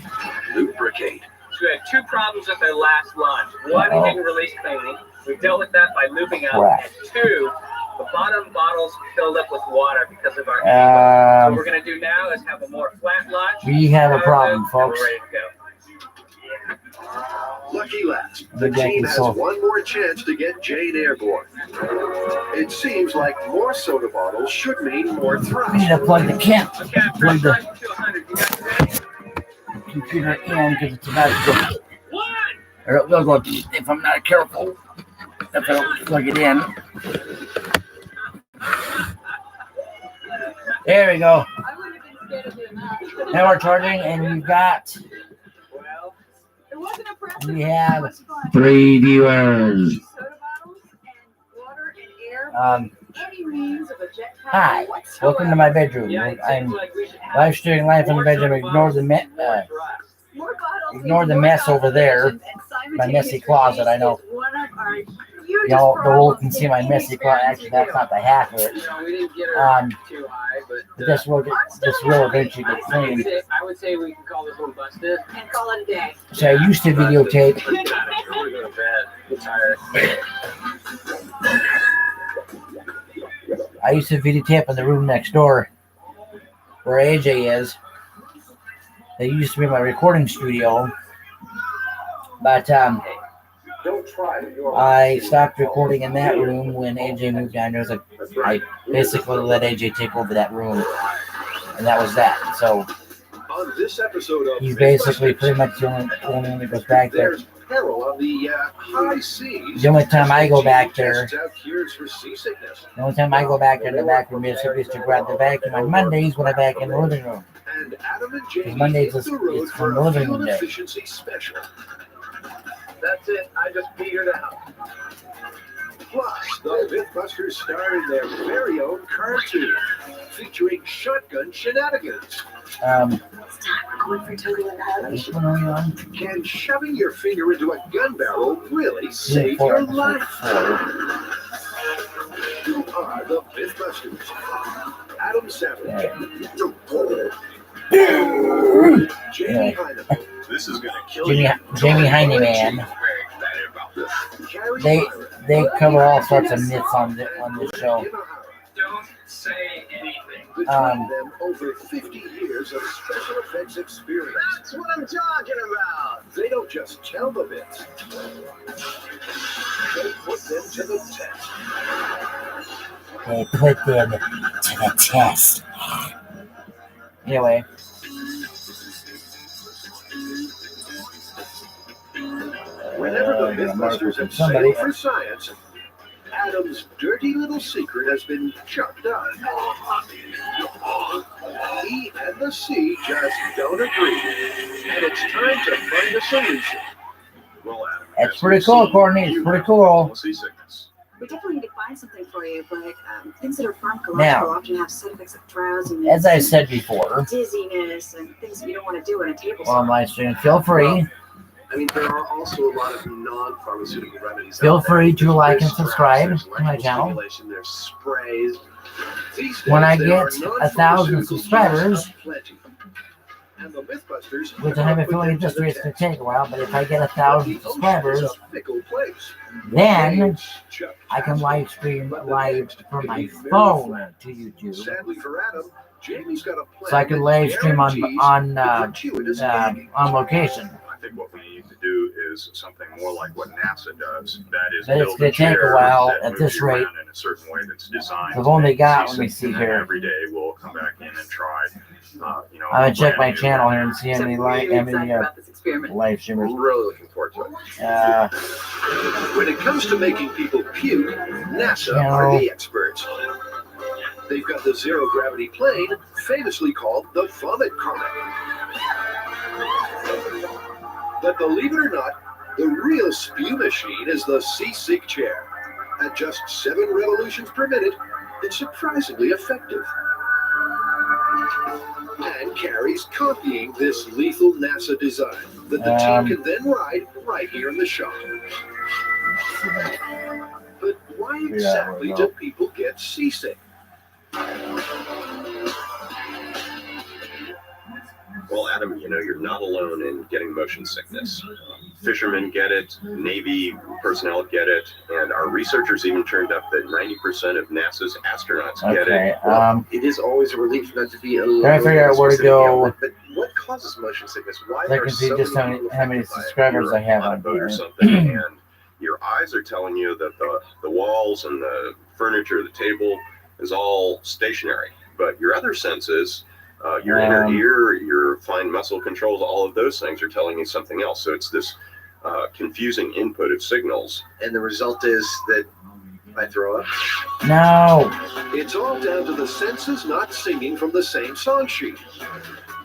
lubricate. So we had two problems with their last launch. One, it didn't release cleanly. We dealt with that by looping out. Right. And two, the bottom bottles filled up with water because of our angle. What we're going to do now is have a more flat launch. We have a problem, folks. We're ready to go. Lucky last, the Maybe I team can has solve- one more chance to get Jane airborne. It seems like more soda bottles should mean more We thrust. need to plug the camp. Okay, Plug the 1 to 100. You guys ready? computer in because it's about to go. One. Or it will go if I'm not careful. If I don't plug it in. There we go. I wouldn't have been scared of doing that. Now we're charging, and we've got. Well, It wasn't impressive. We have It was fun. 3 viewers. Soda bottles and water and air. Any means of a jetpack Hi, whatsoever. welcome to my bedroom. yeah, it I'm seems like we should have live streaming live from the more bedroom. soda Ignore the bottles, me- more thrust. More bottles Ignore means the more mess over there. conversations, and My messy simultaneous closet, I know. release is one of our hugest Y'all, the world problems can see in my any messy closet. experiment Actually, we that's do. not the half of it. You know, we didn't get her too high, but This will eventually get cleaned. I would say we can call this one busted. And call it a day. So I used to videotape. I'm gonna go to bed. I'm tired. I used to videotape in the room next door, where AJ is. They used to be my recording studio, but Don't try your I stopped recording in that room when AJ moved down. I basically let AJ take over that room, and that was that. So On this episode of he's basically Mythbusters, pretty much the only one that goes back there. there's peril on the high seas. The only time I go back there, Tests out cures for seasickness. the only time I go back there in the back room is to grab the vacuum on Mondays when I'm back in the living room. And Adam and Jamie Mondays hit is- the road it's for from the a living fuel room day. efficiency special. That's it. I just figured it out. Plus, the Mythbusters star in their very own cartoon, featuring shotgun shenanigans. Going for Togo in the house. This one are we on? Can shoving your finger into a gun barrel really save Four, your life? four. Who are the Mythbusters? Adam Savage. Jamie Hyneman. This is gonna kill Jamie, you. Jamie Heineman. Very excited about this. Carrie They Byron. they cover all sorts of myths on this show. Don't say anything. Between them, over 50 years of special effects experience. That's what I'm talking about. They don't just tell the bits. They put them to the test. They put them to the test. Anyway, Whenever the yeah, Mark Mythbusters have somebody. sailed for science, Adam's dirty little secret has been chucked up. He and the sea just don't agree. And it's time to find a solution. Well, Adam, that's as pretty we've cool, seen, Courtney. It's you pretty have cool. seasickness. We definitely need to find something for you, but things that are pharmacological Now, often have side effects like drowsiness, as I said before, dizziness, and things that you don't want to do in a table. on my stream, feel free. I mean, there are also a lot of non-pharmaceutical remedies. Feel out there. free to like and There's subscribe there's to my electrical channel. stimulation, there's sprays. These When I days, there are get 1,000 non-pharmaceutical subscribers, uses aplenty. And the Mythbusters which I have a put feeling them to just the it's going to test. take a while, but if I get The 1,000 ocean is subscribers, a fickle place. then Waves chuck I can past live stream but the live next from my may be very phone flat. to YouTube, Sadly for Adam, Jamie's got a plan so I can that live stream guarantees the gratuitous ending. Um, on location. I think what we need to do is something more like what NASA does. That is, But it's build gonna a take a chair while that at moves this you rate. around in a certain way that's designed. I've only to make got- seasick, let me see and then here. Every day we'll come back in and try. I'm gonna check my channel here and see how many like how many experiment. live streamers. I'm really looking forward to it. When it comes to making people puke, NASA are the experts. They've got the zero-gravity plane, famously called the Vomit Comet. But believe it or not, the real spew machine is the Seasick chair. At just 7 revolutions per minute, it's surprisingly effective. And Carrie's copying this lethal NASA design that the team can then ride right here in the shop. But why exactly do people get seasick? Well, Adam, you know, you're not alone in getting motion sickness. Fishermen get it, Navy personnel get it, and our researchers even turned up that 90% of NASA's astronauts get it. Well, it is always a relief not to be alone. Trying to figure out where to go. But what causes motion sickness? Why I are can see so just many how many subscribers I have on boat or here. something, and your eyes are telling you that the walls and the furniture, the table is all stationary, but your other senses, your inner ear, your fine muscle controls, all of those things are telling you something else. So it's this confusing input of signals. And the result is that I throw up? No. It's all down to the senses not singing from the same song sheet.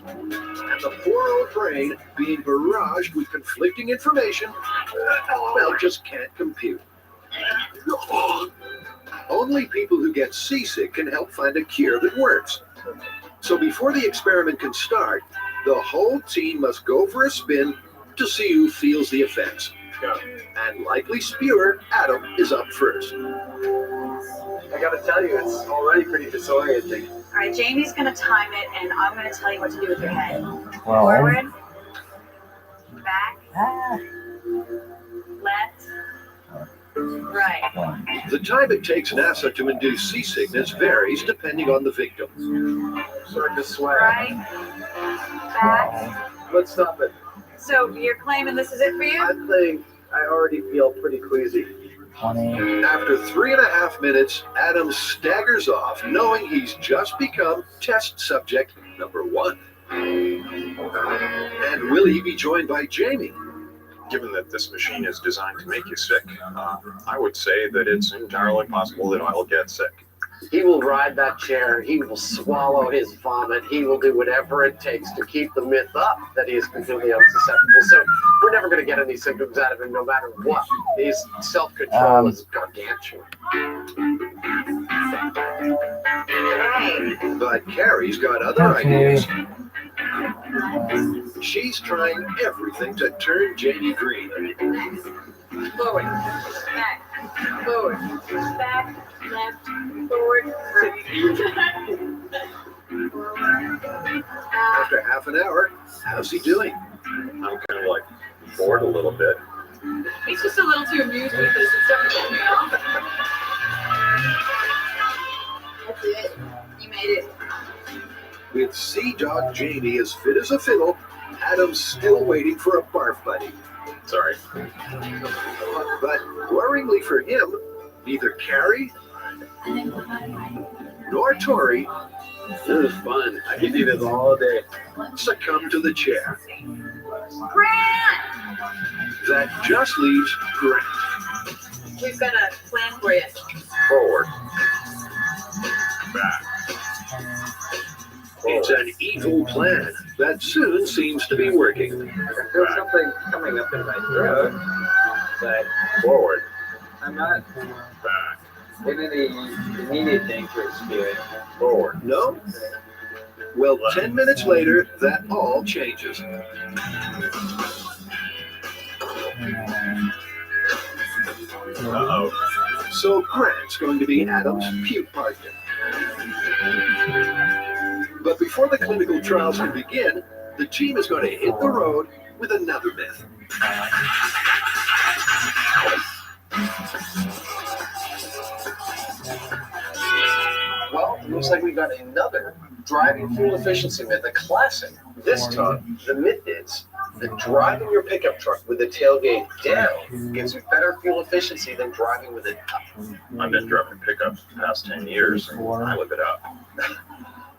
And the poor old brain, being barraged with conflicting information, well, just can't compute. Only people who get seasick can help find a cure that works. So before the experiment can start, the whole team must go for a spin to see who feels the effects. And likely spewer, Adam, is up first. I gotta tell you, it's already pretty disorienting. All right, Jamie's gonna time it, and I'm gonna tell you what to do with your head. Well, Forward, back, left, right. The time it takes NASA to induce seasickness varies depending on the victim. Starting to sweat. Right, back. Let's stop it. So you're claiming this is it for you? I think I already feel pretty queasy. 20. After 3.5 minutes, Adam staggers off, knowing he's just become test subject number 1. And will he be joined by Jamie? Given that this machine is designed to make you sick, I would say that it's entirely possible that I'll get sick. He will ride that chair. He will swallow his vomit. He will do whatever it takes to keep the myth up that he is completely unsusceptible. So we're never going to get any symptoms out of him no matter what. His self-control is gargantuan. But Carrie's got other ideas. She's trying everything to turn Jamie green. Forward, back, forward, back, left, forward, right. After half an hour, how's he doing? I'm kind of like bored a little bit. He's just a little too amused with this. It's starting to get me off. That's it. You made it. With Sea Dog Jamie as fit as a fiddle, Adam's still waiting for a barf buddy. Sorry. But worryingly for him, neither Carrie nor Tori This is fun. I can do this all day. succumb to the chair. Grant! That just leaves Grant. We've got a plan for you. Forward. Back. It's an evil plan that soon seems to be working. I feel something coming up in my throat, but Forward. I'm not Back. in any immediate danger of spewing. Forward. No? Well, 10 minutes later, that all changes. Uh-oh. So Grant's going to be Adam's puke partner. But before the clinical trials can begin, the team is going to hit the road with another myth. Well, looks like we got another driving fuel efficiency myth, a classic. This time, the myth is that driving your pickup truck with the tailgate down gives you better fuel efficiency than driving with it up. I've been driving pickups the past 10 years, and I live it up.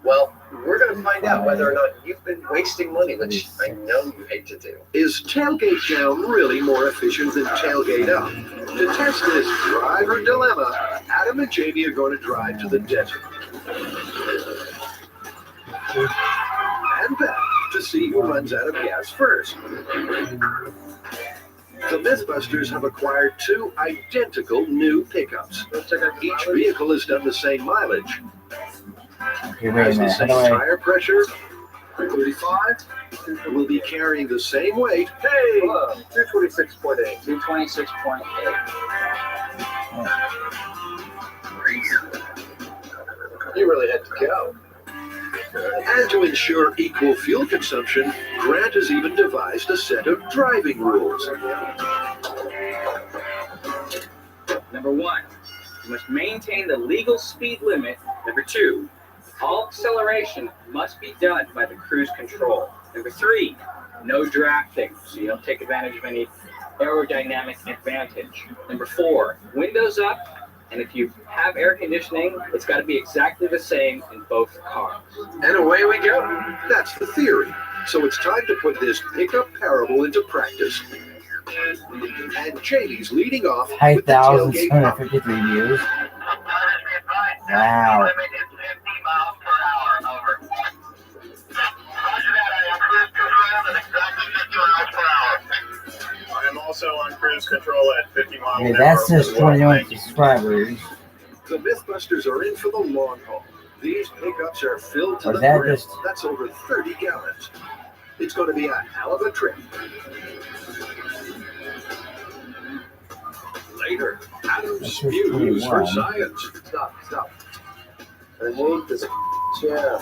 Well, We're going to find out whether or not you've been wasting money, which I know you hate to do. Is tailgate down really more efficient than tailgate up? To test this driver dilemma, Adam and Jamie are going to drive to the desert. And back to see who runs out of gas first. The Mythbusters have acquired 2 identical new pickups. Each vehicle has done the same mileage. Okay, wait a Has the minute. same How do I? tire pressure. 35 will be carrying the same weight. Hey, 226.8. 226.8. You really had to go. And to ensure equal fuel consumption, Grant has even devised a set of driving rules. Number 1, you must maintain the legal speed limit. Number 2, all acceleration must be done by the cruise control. Number 3, no drafting, so you don't take advantage of any aerodynamic advantage. Number 4, windows up, and if you have air conditioning, it's got to be exactly the same in both cars. And away we go. That's the theory. So it's time to put this pickup parable into practice. And Jamie's leading off with the tailgate pump. 5,753 views. Wow. I am also on cruise control at 50 miles Okay, an that hour. says 21 subscribers. The Mythbusters are in for the long haul. These pickups are filled to Or the that brim. just- That's over 30 gallons. It's going to be a hell of a trip. Later, Adam's This is views for 21. science. Stop. Remove this chair.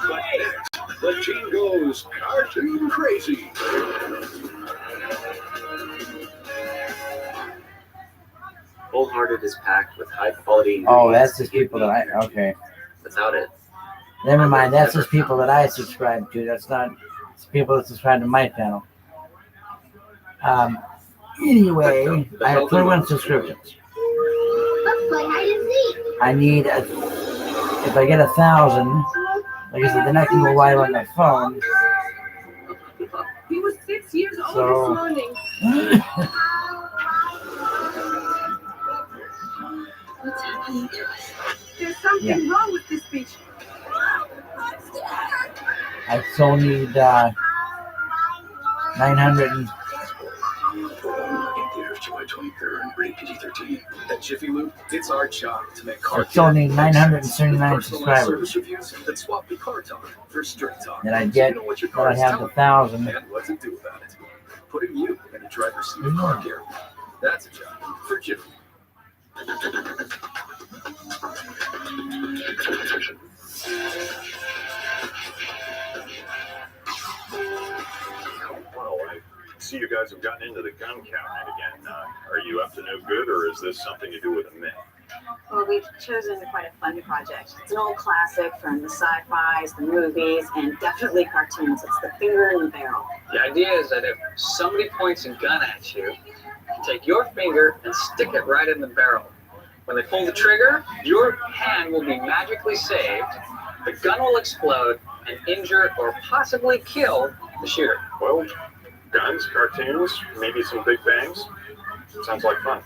But next, the team goes cartoon crazy. Wholehearted is packed with high quality. Oh, that's just people that I. Okay. Without it, Never mind. That's just people that I subscribe to. That's not. It's people that subscribe to my channel. Anyway, I have 21 subscriptions. Let's play hide and seek. I need a. If I get 1,000, like I said, then I can go live on my phone. He was 6 years old So- this morning. What's happening to us? There's something wrong with this beach. I still need 900. In theaters July 23rd, rated PG-13. At Jiffy Lube, it's our job to make car I still need care 979 personalized subscribers. service reviews that swap the car talk for straight talk. And I So get you know what your that car I is have telling 1,000. you and what to do about it. Putting you in the driver's seat of car care. That's a job for Jiffy. Well, I see you guys have gotten into the gun cabinet again. Are you up to no good, or is this something to do with a myth? Well, we've chosen quite a fun project. It's an old classic from the sci-fis, the movies, and definitely cartoons. It's the finger in the barrel. The idea is that if somebody points a gun at you, you take your finger and stick it right in the barrel. When they pull the trigger, your hand will be magically saved, the gun will explode and injure or possibly kill the shooter. Well, guns, cartoons, maybe some big bangs. Sounds like fun.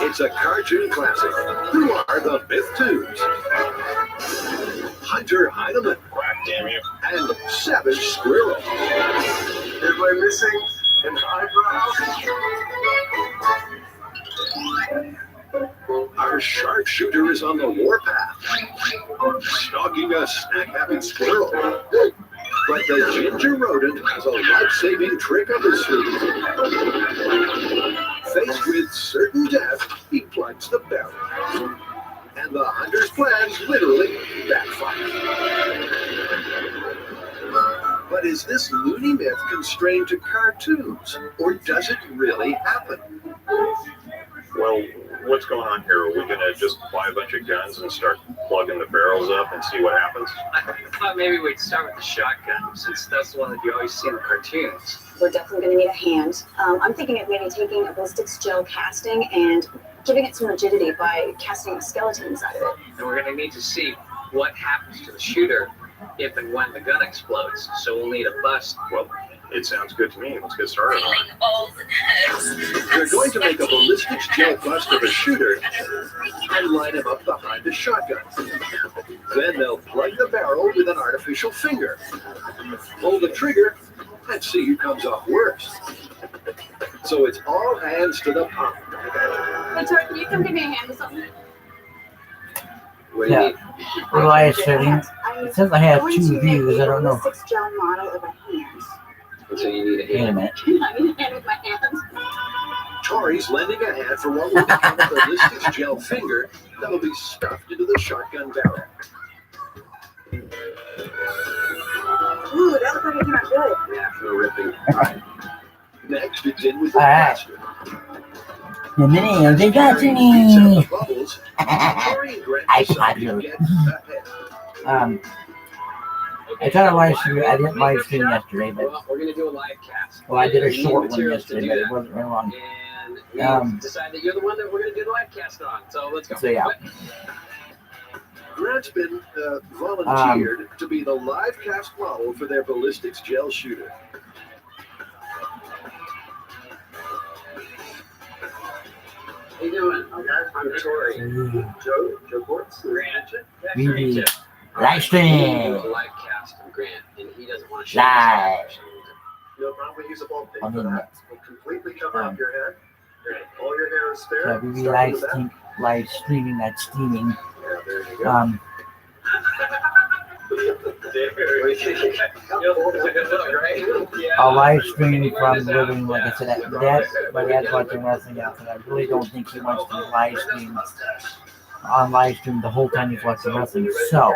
It's a cartoon classic. Who are the Myth Tubes? Hunter Heineman. Quack, damn you. And Savage Squirrel. Am I missing an eyebrow? Our sharpshooter is on the warpath, stalking a snack-happy squirrel. But the ginger rodent has a life-saving trick up his sleeve. Faced with certain death, he plugs the barrel. And the hunter's plans literally backfire. But is this loony myth constrained to cartoons, or does it really happen? Well, what's going on here? Are we going to just buy a bunch of guns and start plugging the barrels up and see what happens? I thought maybe we'd start with the shotgun, since that's the one that you always see in the cartoons. We're definitely going to need a hand. I'm thinking of maybe taking a ballistics gel casting and giving it some rigidity by casting a skeleton inside of it. And we're going to need to see what happens to the shooter if and when the gun explodes. So we'll need a bust. Well, it sounds good to me. Let's get started on it. They're going to make a ballistics gel bust of a shooter and line him up behind a shotgun. Then they'll plug the barrel with an artificial finger. Pull the trigger and see who comes off worst. So it's all hands to the pump. Hey, Tori, can you come give me a hand with something? Yeah. Live streaming. It says I have 2 views. I don't know. Ballistics gel model of a hand. So you need a Wait a hand. minute. I need a hand with my hands. Tori's lending a hand for what will become a ballistics gel finger that will be stuffed into the shotgun barrel. Ooh, that looks like it came out good. Yeah, no ripping. Next, it's in with the All right. plaster. The minute they got to Set me. the bubbles. Tori and Grant I decide to popular. get ahead. I tried to live stream. I didn't live stream yesterday, but Well, we're gonna do a live cast. well, I did a We need short one materials to yesterday, do but it that. wasn't very long. And we decided that you're the one that we're gonna do the live cast on. So let's go. So yeah. Grant's been volunteered to be the live cast model for their ballistics gel shooter. How you doing? I'm Tori. Joe Quartz. Grant. We live Do stream. a live cast from Grant, and he doesn't want to show Live. No problem, we use a ball pin On for the that. We'll completely cover up your head. All your hair is So there. we Start with that. live streaming, not steaming. Yeah, there you go. I'll live stream from the living room, like I said. My dad's watching wrestling out, and I really don't think he wants to live stream on live stream the whole time he's watching wrestling. So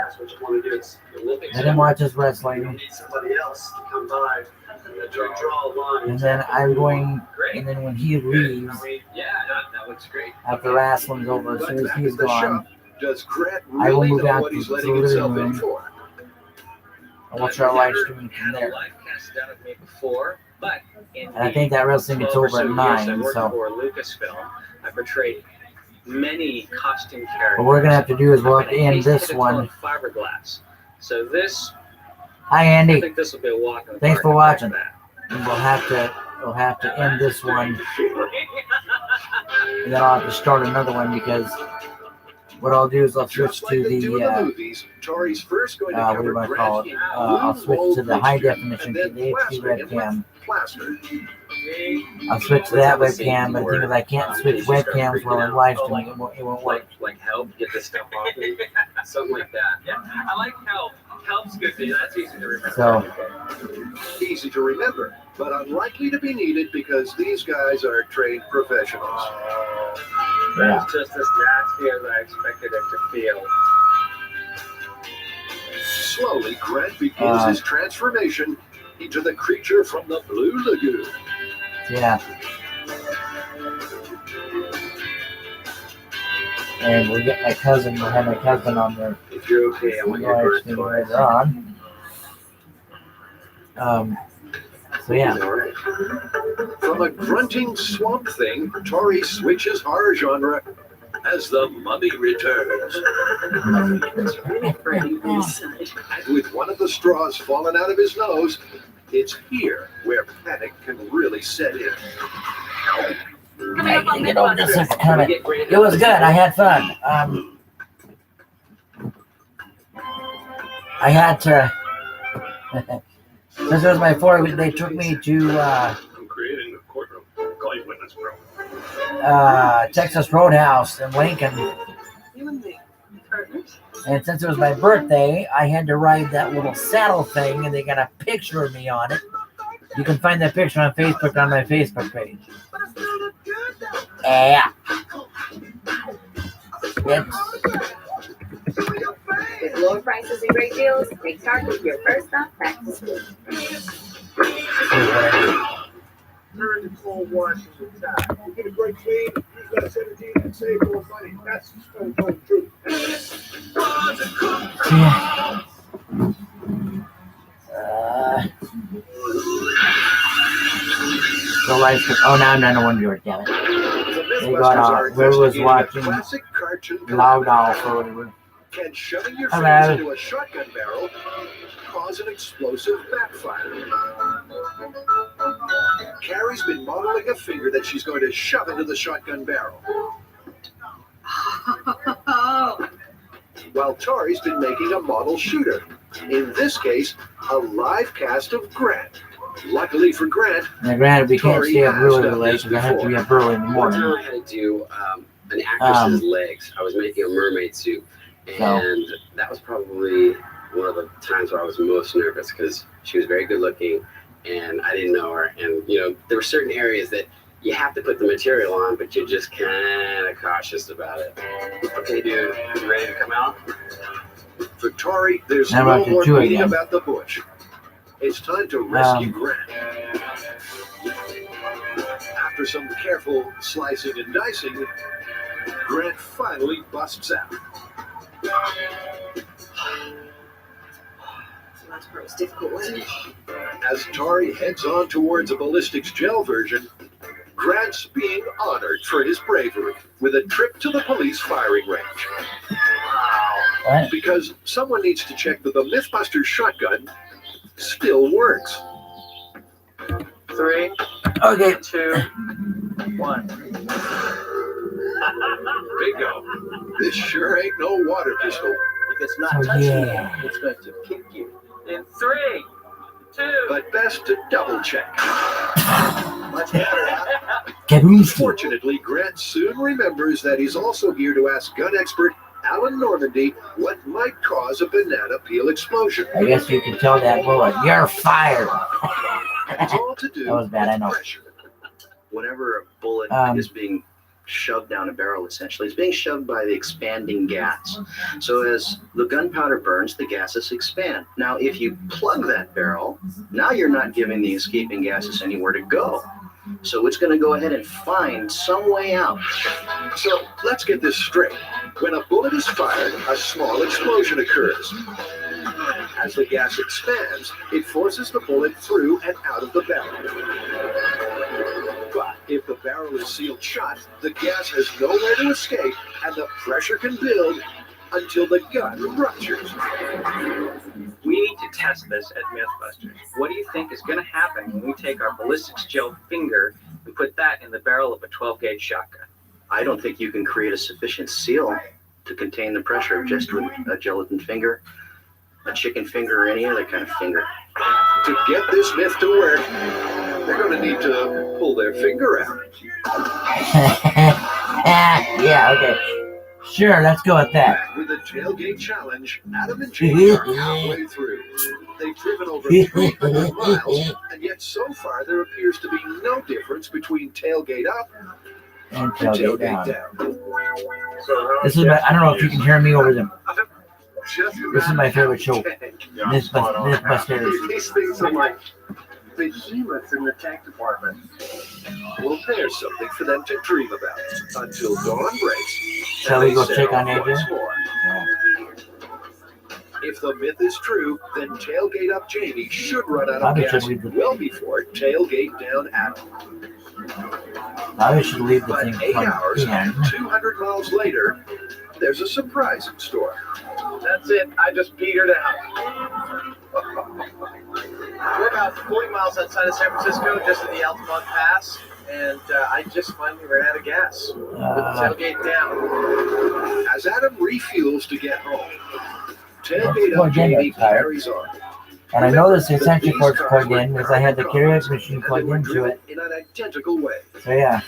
let him watch his wrestling, Somebody else to come by and draw a line. and then I'm going. And then when he leaves, Yeah, that looks great. after wrestling's over, as soon as he's gone, Does Grant I will really move know out what to he's the letting living himself in room. for? I will try live streaming from Had a there. live cast done of me before, but in And I think that wrestling gets 12 or over so at years I 9. worked So for Lucasfilm. I portrayed many costume characters. what we're gonna have to do is we'll have to I'm end gonna this paste it one. on fiberglass. So this, Hi I Andy, think this will be a walk in the thanks park for watching. after And we'll have to end this one, and then I'll have to start another one because what I'll do is I'll switch Just to like they do in the the movies, Tori's first going to what do cover you want to Grant call it? in I'll blue switch mold to the high mixture definition and to then the HD plaster it with webcam. plaster. I'll switch to that webcam, but the thing is I can't switch webcams while I'm live streaming. It won't work. Like help get this stuff off me. Something like that. Yeah, I like help. Help's good. That's easy to remember. So Easy to remember, but unlikely to be needed because these guys are trained professionals. yeah. That's just as nasty as I expected it to feel. Slowly, Grant begins his transformation into the creature from the Blue Lagoon. Yeah. And we'll get my cousin. We'll have my cousin on there If you're okay, I want your live birth stream toy. later on. So yeah. From a grunting swamp thing, Tori switches horror genre as the mummy returns. And with one of the straws falling out of his nose, it's here where panic can really set in. I can get over this second comment. It was good. I had fun. I had to. This was my 4 week. They took me to I'm creating a courtroom. Call you witness, bro. Texas Roadhouse in Lincoln, You and me, partners. and since it was my birthday, I had to ride that little saddle thing, and they got a picture of me on it. You can find that picture on Facebook on my Facebook page. Yeah. With lower prices and great deals, great start with your first stop back to school. During the cold Washington time, you get a great clean, use that 17 and save more money. That's the stone cold truth. Yeah. The lights. Oh, now I'm not one yours, damn it. They got we was watching Loud Owl for whatever. Can shoving your Hello. fingers into a shotgun barrel cause an explosive backfire? Carrie's been modeling a finger that she's going to shove into the shotgun barrel, while Tori's been making a model shooter. In this case, a live cast of Grant. Luckily for Grant, Now, granted, we can't Tori stay up has really done late this because I have to be before. up early in the One time morning. I had to do an actress's legs. I was making a mermaid suit, and that was probably one of the times where I was most nervous because she was very good looking, and I didn't know her. And you know, there were certain areas that you have to put the material on, but you're just kind of cautious about it. Okay, dude, you ready to come out? For Tori, there's How no about the more two beating again? about the bush. It's time to rescue Grant. After some careful slicing and dicing, Grant finally busts out. Last part was difficult, wasn't it? As Tori heads on towards a ballistics gel version, Grant's being honored for his bravery with a trip to the police firing range. What? Because someone needs to check that the Mythbusters shotgun still works. 3, Okay. 2, 1. Bingo. This sure ain't no water pistol. If it's not Oh, touching yeah. you, it's going to kick you. In 3, 2. But best to double check. Much better. Kaboom. Fortunately, Grant soon remembers that he's also here to ask gun expert Alan Normandy what might cause a banana peel explosion. I guess you can tell that bullet, you're fired. It's all to do That was bad, I with know. pressure. Whenever a bullet Um, is being shoved down a barrel, essentially, it's being shoved by the expanding gas. So as the gunpowder burns, the gases expand. Now, if you plug that barrel, now you're not giving the escaping gases anywhere to go. So it's going to go ahead and find some way out. So let's get this straight. When a bullet is fired, a small explosion occurs. As the gas expands, it forces the bullet through and out of the barrel. But if the barrel is sealed shut, the gas has nowhere to escape, and the pressure can build until the gun ruptures. We need to test this at Mythbusters. What do you think is going to happen when we take our ballistics gel finger and put that in the barrel of a 12-gauge shotgun? I don't think you can create a sufficient seal to contain the pressure of just a gelatin finger, a chicken finger, or any other kind of finger. To get this myth to work, they're going to need to pull their finger out. Yeah, okay. Sure, let's go with that. With the tailgate challenge, Adam and Jamie are halfway through. They've driven over 300 miles, and yet so far there appears to be no difference between tailgate up And and tailgate tailgate down. down. This is my, I don't know if you can hear me over them. Just This is my favorite show. Yeah, Mythbusters. These things are like behemoths in the tech department. Well, there's something for them to dream about until dawn breaks. Shall and we go they check set on off once Adrian? more. If the myth is true, then tailgate up Jamie should run out of Probably gas should leave the- well before tailgate down Adam. Probably should leave the But thing 8 hours, plugged in. 200 miles later, there's a surprise in store. That's it. I just petered out. We're about 40 miles outside of San Francisco, just at the Altamont Pass, and I just finally ran out of gas. With the tailgate down. As Adam refuels to get home, tailgate Well, up again, Jamie that's tired. carries on. And I know this extension cord's plugged in because I had the karaoke machine plugged into it. In an identical way. So yeah.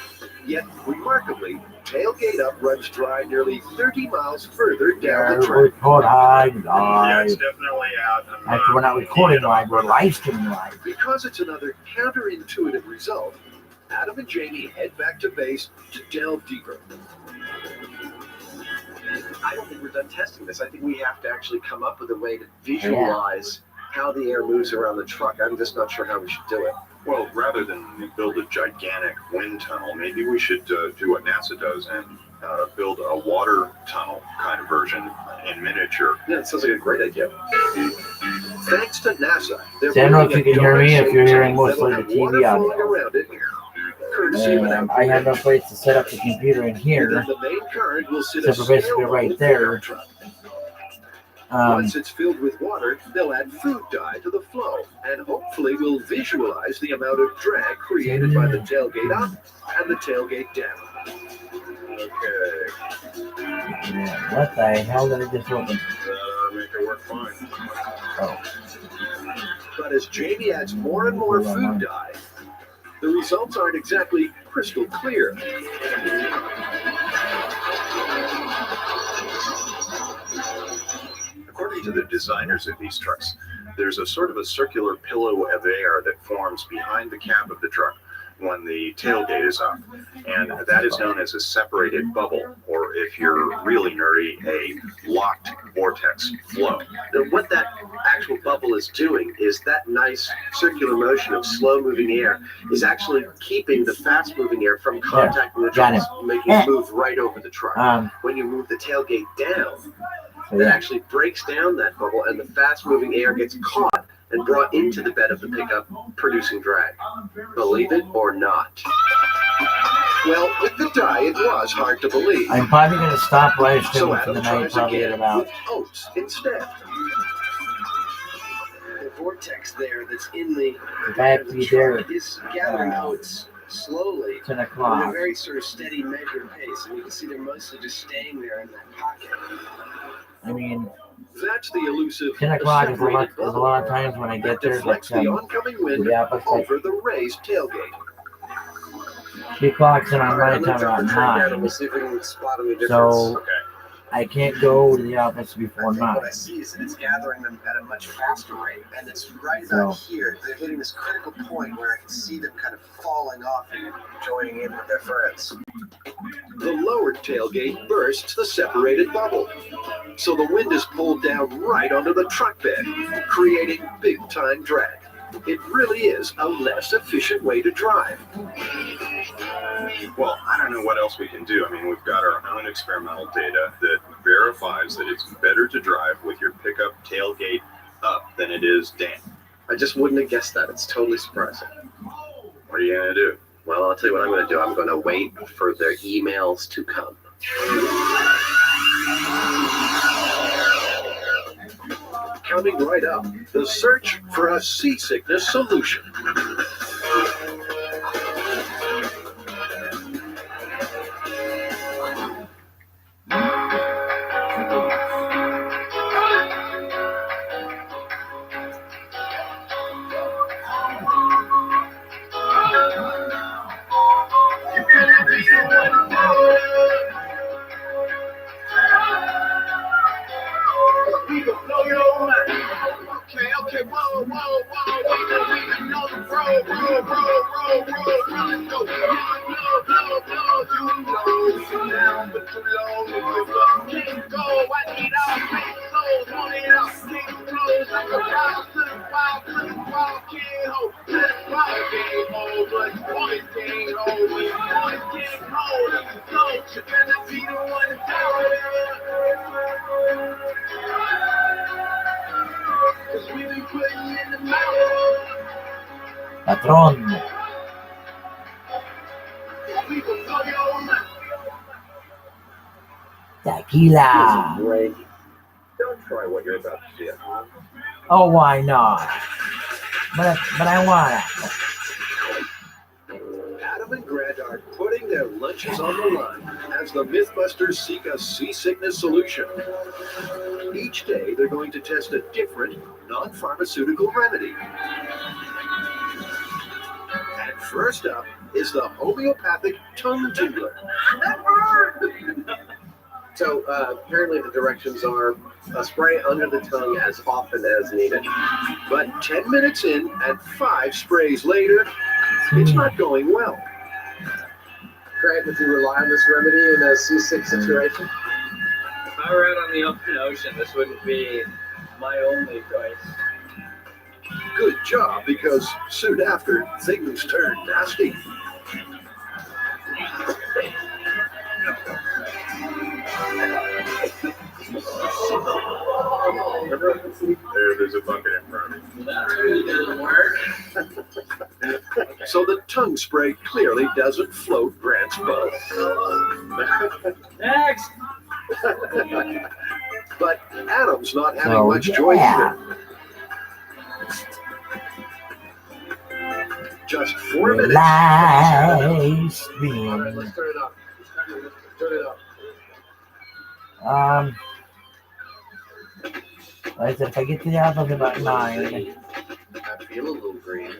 Yet, remarkably, tailgate up runs dry nearly 30 miles further down the We track. record Yeah, it's live. definitely out. Actually, we're not recording live, we're live streaming live. Because it's another counterintuitive result, Adam and Jamie head back to base to delve deeper. I don't think we're done testing this. I think we have to actually come up with a way to visualize how the air moves around the truck. I'm just not sure how we should do it. Well, rather than build a gigantic wind tunnel, maybe we should do what NASA does and build a water tunnel kind of version in miniature. Yeah, it sounds like a great idea. Thanks to NASA, they're See, I don't know if building you a can hear me, if you're hearing donut-shaped mostly tank the that'll TV have audio. water flowing around it, courtesy of an And I have no place to set up the computer in And here. then the main current will sit Except for basically right there. Once it's filled with water, they'll add food dye to the flow, and hopefully we'll visualize the amount of drag created by the tailgate up and the tailgate down. Okay. What the hell did I just open? Make it work fine. Oh. But as Jamie adds more and more food dye, the results aren't exactly crystal clear. According to the designers of these trucks, there's a sort of a circular pillow of air that forms behind the cab of the truck when the tailgate is up, and that is known as a separated bubble, or if you're really nerdy, a locked vortex flow. Now, what that actual bubble is doing is that nice circular motion of slow-moving air is actually keeping the fast-moving air from contacting the truck, making it move right over the truck. When you move the tailgate down, it actually breaks down that bubble, and the fast-moving air gets caught and brought into the bed of the pickup, producing drag. Believe it or not. Well, with the dye, it was hard to believe. I'm probably going to stop live streaming for Adam the night, tries probably at again about with oats instead. The vortex there that's in the If I have to be there is gathering oats slowly 10 at a o'clock. very sort of steady, measured pace, and you can see they're mostly just staying there in that pocket. I mean, That's the elusive 10 o'clock is a lot bubble of times when I get there. deflects But, the oncoming wind yeah, but like over the raised tailgate. 3 o'clock's in on my I'm time gonna about track down and 9. we'll see if we can spot any difference. So I can't go to the office before 9. What I see is that it's gathering them at a much faster rate, and it's right So- about here. They're hitting this critical point where I can see them kind of falling off and joining in with their friends. The lowered tailgate bursts the separated bubble, so the wind is pulled down right onto the truck bed, creating big-time drag. It really is a less efficient way to drive. Well, I don't know what else we can do. I mean, we've got our own experimental data that verifies that it's better to drive with your pickup tailgate up than it is down. I just wouldn't have guessed that. It's totally surprising. What are you going to do? Well, I'll tell you what I'm going to do. I'm going to wait for their emails to come. Coming right up, the search for a seasickness solution. Okay, whoa, whoa, whoa, we know the road, you down for too long, can't go, I need all big souls, want it all, can't close, like a wild, can't hold, can't hold, but boys can't hold, so you cannot be the one to tell it. Patrón. Tequila. Great. Don't try what you're about to see at home. Oh, why not? But I wanna. Adam and Grant are putting their lunches on the line as the Mythbusters seek a seasickness solution. Each day, they're going to test a different non-pharmaceutical remedy. And first up is the homeopathic tongue tickler. So apparently the directions are spray under the tongue as often as needed. But 10 minutes in and 5 sprays later, it's not going well. Grant, would you rely on this remedy in a seasick situation? If I were out on the open ocean, this wouldn't be my only choice. Good job, because soon after, things turned nasty. There's a bucket in front of me. That really doesn't work. So the tongue spray clearly doesn't float Grant's boat. Next! But Adam Adam's not having So, much joy yeah. either. Just 4 minutes. Live stream. Let's turn it up. Turn it up. Like I said, if I get to the office about 9, I feel a little green.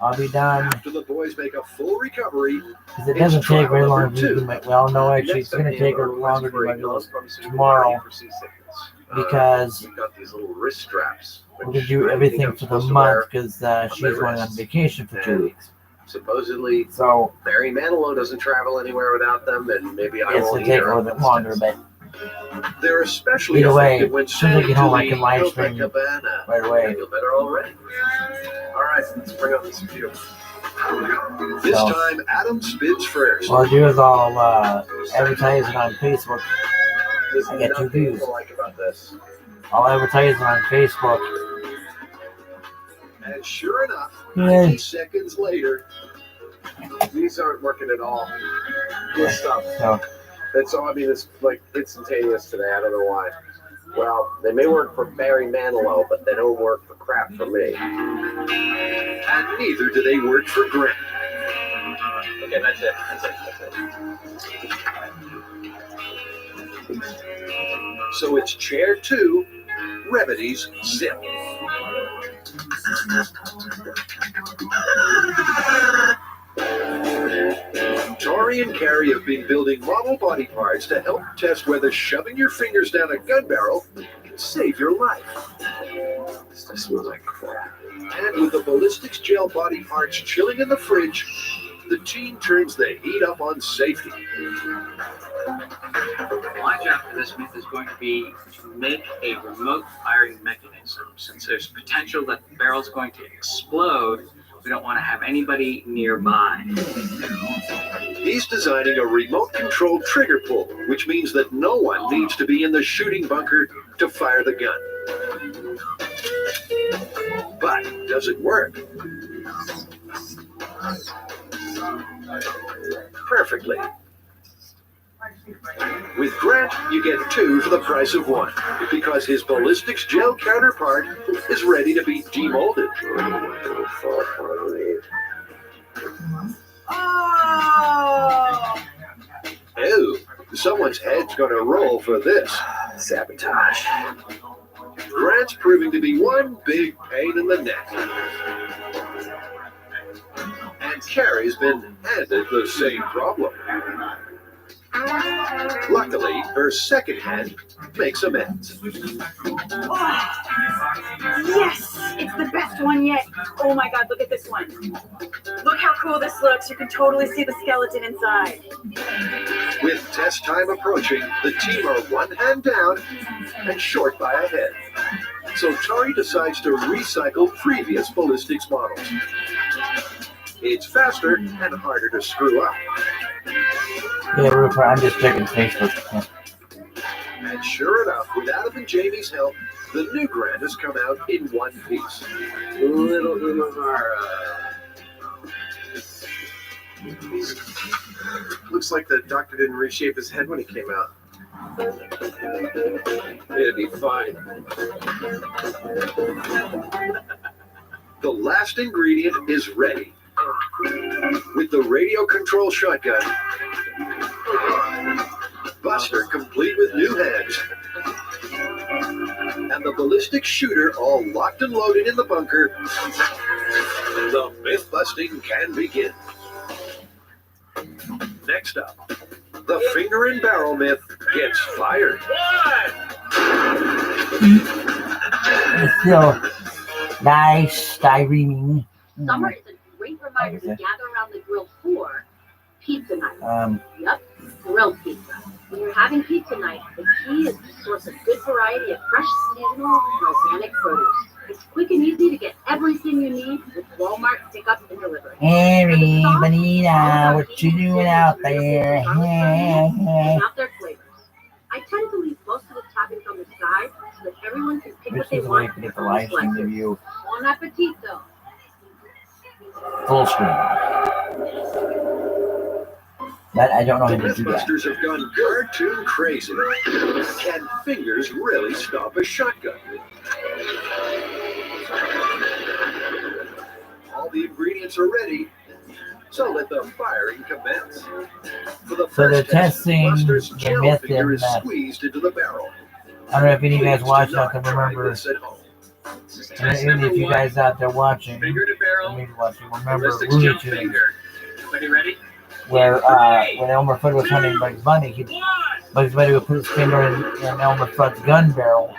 I'll be done. After the boys make a full recovery, Because it doesn't take very long to do my, well, no, actually, it's going to take longer to do my bills tomorrow. Because We've got these little wrist straps. we're going to do everything for the month because she's going on vacation for 2 weeks. Supposedly, So Barry Manilow doesn't travel anywhere without them, and maybe I it's won't going to take a either. little bit longer, but they're especially either way, effective when as soon as I get home, I can live Santa stream Copacabana. right away. Feel better already. All right, let's bring up this view. This So- time, Adam spins first. What I'll do is I'll advertise it on Facebook. There's I get 2 nothing views. to like about this. I'll advertise it on Facebook. And sure enough, Yeah. 90 seconds later, These aren't working at all. Good stuff. So It's all, I mean, it's like instantaneous today. I don't know why. Well, they may work for Barry Manilow, but they don't work for crap for me. and neither do they work for Grant. Okay, that's it. That's it. So it's chair 2, remedies zip. Tori and Carrie have been building model body parts to help test whether shoving your fingers down a gun barrel can save your life. This does smell like crap. And with the ballistics gel body parts chilling in the fridge, the team turns the heat up on safety. My job for this month is going to be to make a remote firing mechanism. Since there's potential that the barrel's going to explode, we don't want to have anybody nearby. He's designing a remote-controlled trigger pull, which means that no one needs to be in the shooting bunker to fire the gun. But does it work? Perfectly. With Grant, you get 2 for the price of 1, because his ballistics gel counterpart is ready to be demolded. Oh, someone's head's gonna roll for this. Sabotage. Grant's proving to be one big pain in the neck. And Carrie's been handed the same problem. Luckily, her second hand makes amends. Yes, it's the best one yet. Oh my God, look at this one. Look how cool this looks. You can totally see the skeleton inside. With test time approaching, the team are 1 hand down and short by a head. So Tori decides to recycle previous ballistics models. It's faster and harder to screw up. yeah, Rupert, I'm just checking Facebook. And sure enough, with Adam and Jamie's help, the new Grant has come out in one piece. Little Umahara. Looks like the doctor didn't reshape his head when he came out. It'd be fine. The last ingredient is ready. With the radio control shotgun, Buster complete with new hands, and the ballistic shooter all locked and loaded in the bunker, the myth busting can begin. Next up, the finger and barrel myth gets fired. It's still nice, styrene. Summer is a great reminder to gather around the grill for pizza night. Yep, grilled pizza. When you're having pizza night, the key is to source a good variety of fresh, seasonal, and organic produce. It's quick and easy to get everything you need with Walmart pickup and delivery. Hey, Bonita, what you doing out there? And out their flavors. I tend to leave most of the toppings on the side so that everyone can pick This what they is the way want. to get the live stream review Bon appetito. full screen. But I don't know how The to do that. Mythbusters have gone cartoon crazy. Can fingers really stop a shotgun? All the ingredients are ready, so let the firing commence. For the So they're first test, testing Buster's the gel myth finger in is that. squeezed into the barrel. I don't know if any of you guys Please watched do out there not try remember. this at home. Any of you guys out there watching, Finger to barrel. maybe watching, remember Ballistics Looney gel Tunes, finger. Everybody ready? where when Elmer Fudd was hunting Bugs Bunny, Bugs Bunny would put his finger in Elmer Fudd's gun barrel,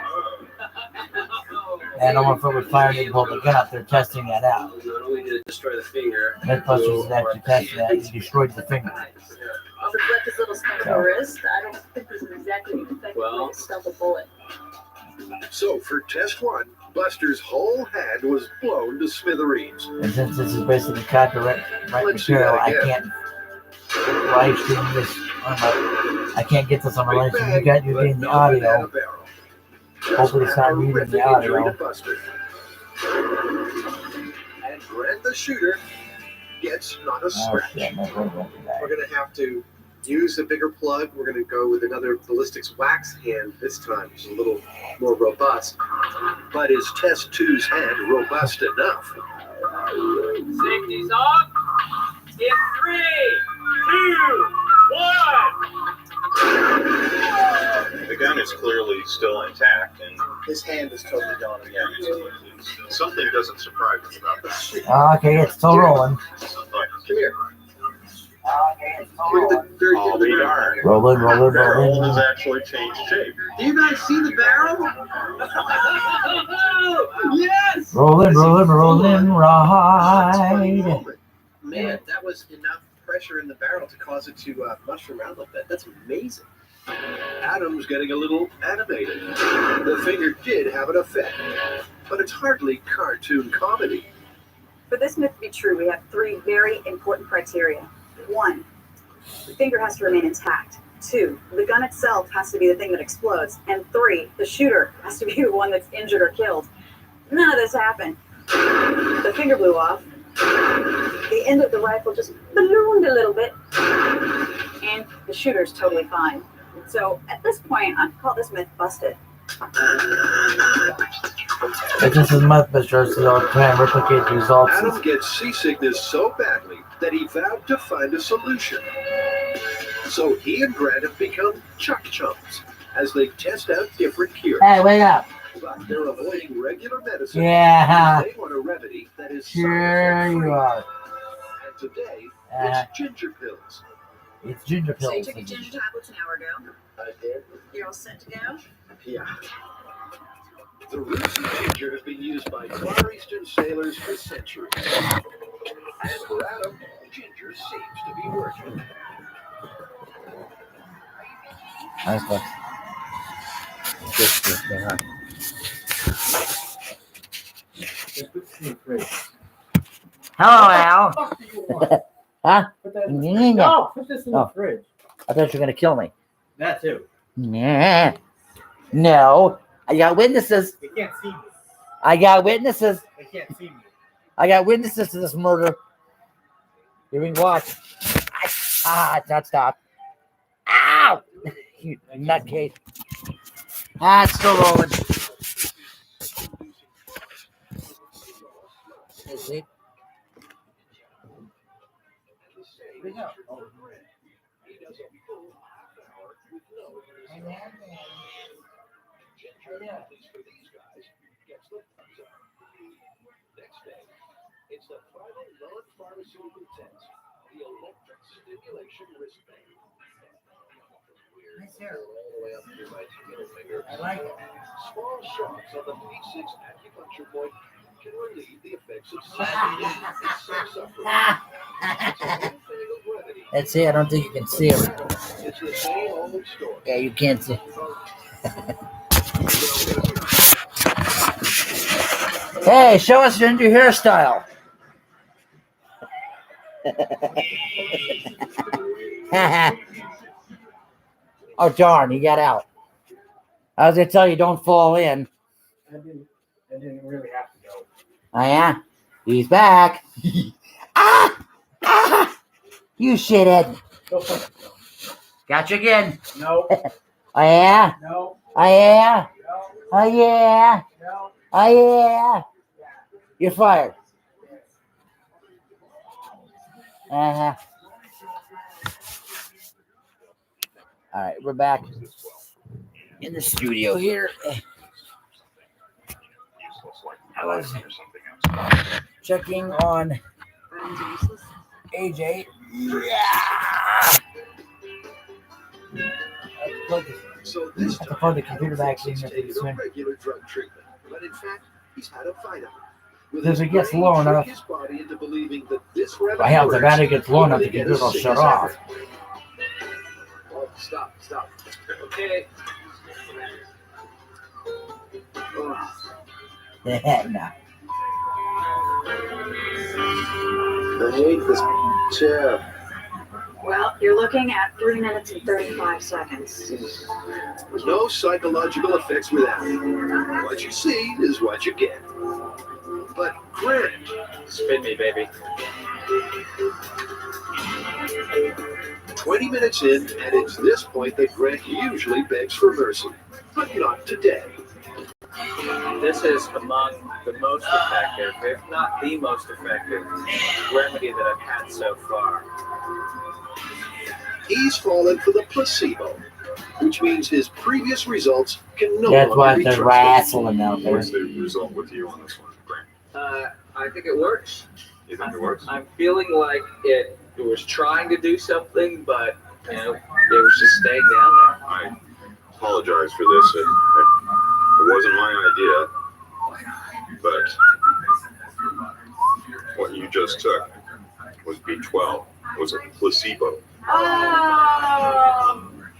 and Elmer Fudd would fire and he'd pull the gun out. They're testing that out. Not only did it destroy the finger, Mythbusters is actually testing that. He destroyed the finger. I'll just let this little spot on the wrist. I don't think this is exactly the effective way to stop a bullet. So for test one, Buster's whole hand was blown to smithereens. And since this is basically copyright material, I can't live stream this on my. I can't get this on my live stream. You got you're getting the audio. Hopefully, it's not reading the audio. And Brent the shooter gets not a Oh scratch. shit! My phone went to die. We're going to have to use a bigger plug. We're going to go with another ballistics wax hand this time. It's a little more robust. But is test two's hand robust enough? Safety's off. In 3, 2, 1. The gun is clearly still intact, and His hand is totally gone again. something doesn't surprise me about this. Okay, it's still rolling. Come here. I'll be darned. Rolling, rolling, Barrel has rolling. actually changed shape. Do you guys see the barrel? Yes! Rolling, rolling, rolling, ride. Man, that was enough pressure in the barrel to cause it to mushroom around a little bit. That's amazing. Adam's getting a little animated. The finger did have an effect, but it's hardly cartoon comedy. For this myth to be true, we have 3 very important criteria. 1, the finger has to remain intact. 2, the gun itself has to be the thing that explodes. And 3, the shooter has to be the one that's injured or killed. None of this happened. The finger blew off. The end of the rifle just ballooned a little bit. And the shooter's totally fine. So at this point, I'd call this myth busted. If this is Mythbusters, they'll try and replicate the results. Adam gets seasickness so badly that he vowed to find a solution. So he and Grant have become chuck chums as they test out different cures. Hey, wake up. But they're avoiding regular medicine. Yeah. They want a remedy that is Sure you are. And today, Uh, it's ginger pills. It's ginger So you pills. took your ginger tablets an hour ago. I did. You're all set to go. Yeah. The roots of ginger have been used by Far Eastern sailors for centuries. And for Adam, ginger seems to be working. Nice one. Hello, Al. Huh? No, put this in the fridge. I thought you were going to kill me. That too. Nah. No. I got witnesses. They can't see me. I got witnesses. They can't see me. I got witnesses to this murder. You can watch. It's not stopped. Ow! You nutcase. It's still rolling. See? It's the final non-pharmaceutical test, the electric stimulation wristband. Nice hair. All the way up to my middle finger. I like it. Small shocks on the P6 acupuncture point can relieve the effects of suffering. Let's see. I don't think you can see it. It's the same old story. Yeah, you can't see. Hey, show us your new hairstyle. Oh, darn, he got out. I was going to tell you, don't fall in. I didn't really have to go. Oh, yeah? He's back. Ah! You shithead. Go for it. Got you again. No. Oh yeah. No. Oh yeah. No. Oh yeah. No. Oh yeah. You're fired. Uh-huh. All right, we're back in the studio here. I was checking on AJ. So this I have to plug the computer back in here pretty taking a soon. regular drug treatment, but in fact, he's had a fight out. With If his it gets brain low trick enough, his body into believing that this hell, remedy if the works, battery gets low enough, the he'll get computer will as sick shut as off. ever. Oh, stop. Okay. Nah. I hate this chair. Well, you're looking at 3 minutes and 35 seconds. No psychological effects with that. What you see is what you get. But Grant, Spin me, baby. 20 minutes in, and it's this point that Grant usually begs for mercy. But not today. This is among the most effective, if not the most effective, remedy that I've had so far. He's fallen for the placebo, which means his previous results can no That's longer why be they're trusted. wrestling out there. What's the result with you on this one, Grant? I think it works. You think it works? I'm feeling like it was trying to do something, but it was just staying down there. I apologize for this. It wasn't my idea, but what you just took was B12. It was a placebo.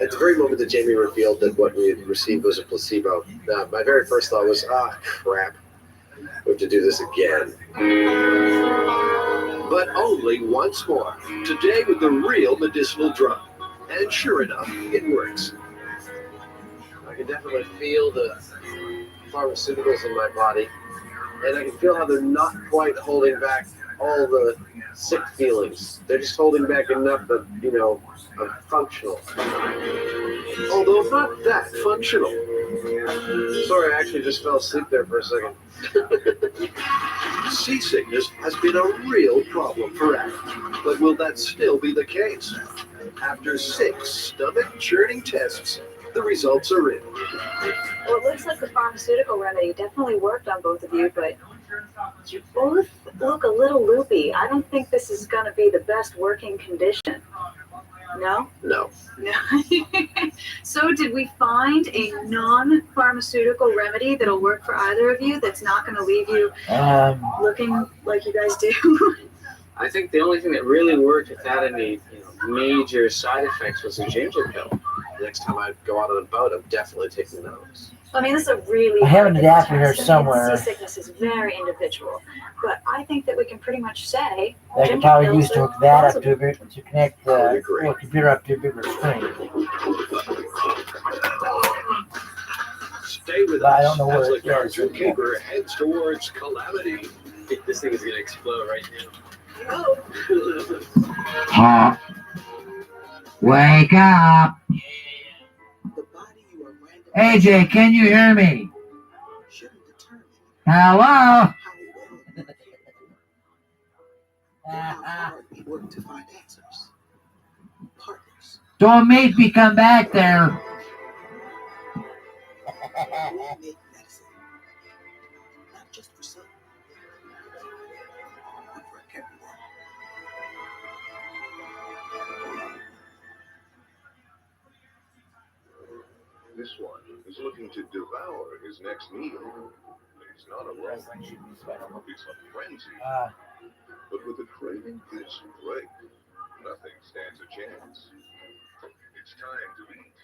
At the very moment that Jamie revealed that what we had received was a placebo, my very first thought was, crap. We have to do this again. But only once more. Today with the real medicinal drug. And sure enough, it works. I can definitely feel the pharmaceuticals in my body, and I can feel how they're not quite holding back all the sick feelings. They're just holding back enough that, I'm functional. Although not that functional. Sorry, I actually just fell asleep there for a second. Seasickness has been a real problem for Adam. But will that still be the case? After 6 stomach-churning tests, the results are in. Well, it looks like the pharmaceutical remedy definitely worked on both of you, but you both look a little loopy. I don't think this is going to be the best working condition. No? No. No. So did we find a non-pharmaceutical remedy that'll work for either of you that's not going to leave you looking like you guys do? I think the only thing that really worked without any major side effects was a ginger pill. Next time I go out on a boat, I'm definitely taking those. I mean, this is a really I have an hard adapter here test, and somewhere. Seasickness is very individual, but I think that we can pretty much say I could ginger probably pills use to are hook that up plausible. to connect the little computer up to a bigger screen. Stay with But I us don't know as where the it is. cartoon keeper heads towards calamity. I think this thing is going to explode right now. Huh? Wake up! AJ, can you hear me? Hello? How hard we work to find answers. Partners. Don't make me come back there. We make medicine. Not just for some, but for everyone. This one is looking to devour his next meal. He's not alone. It's a frenzy. But with a craving this great, nothing stands a chance. It's time to eat.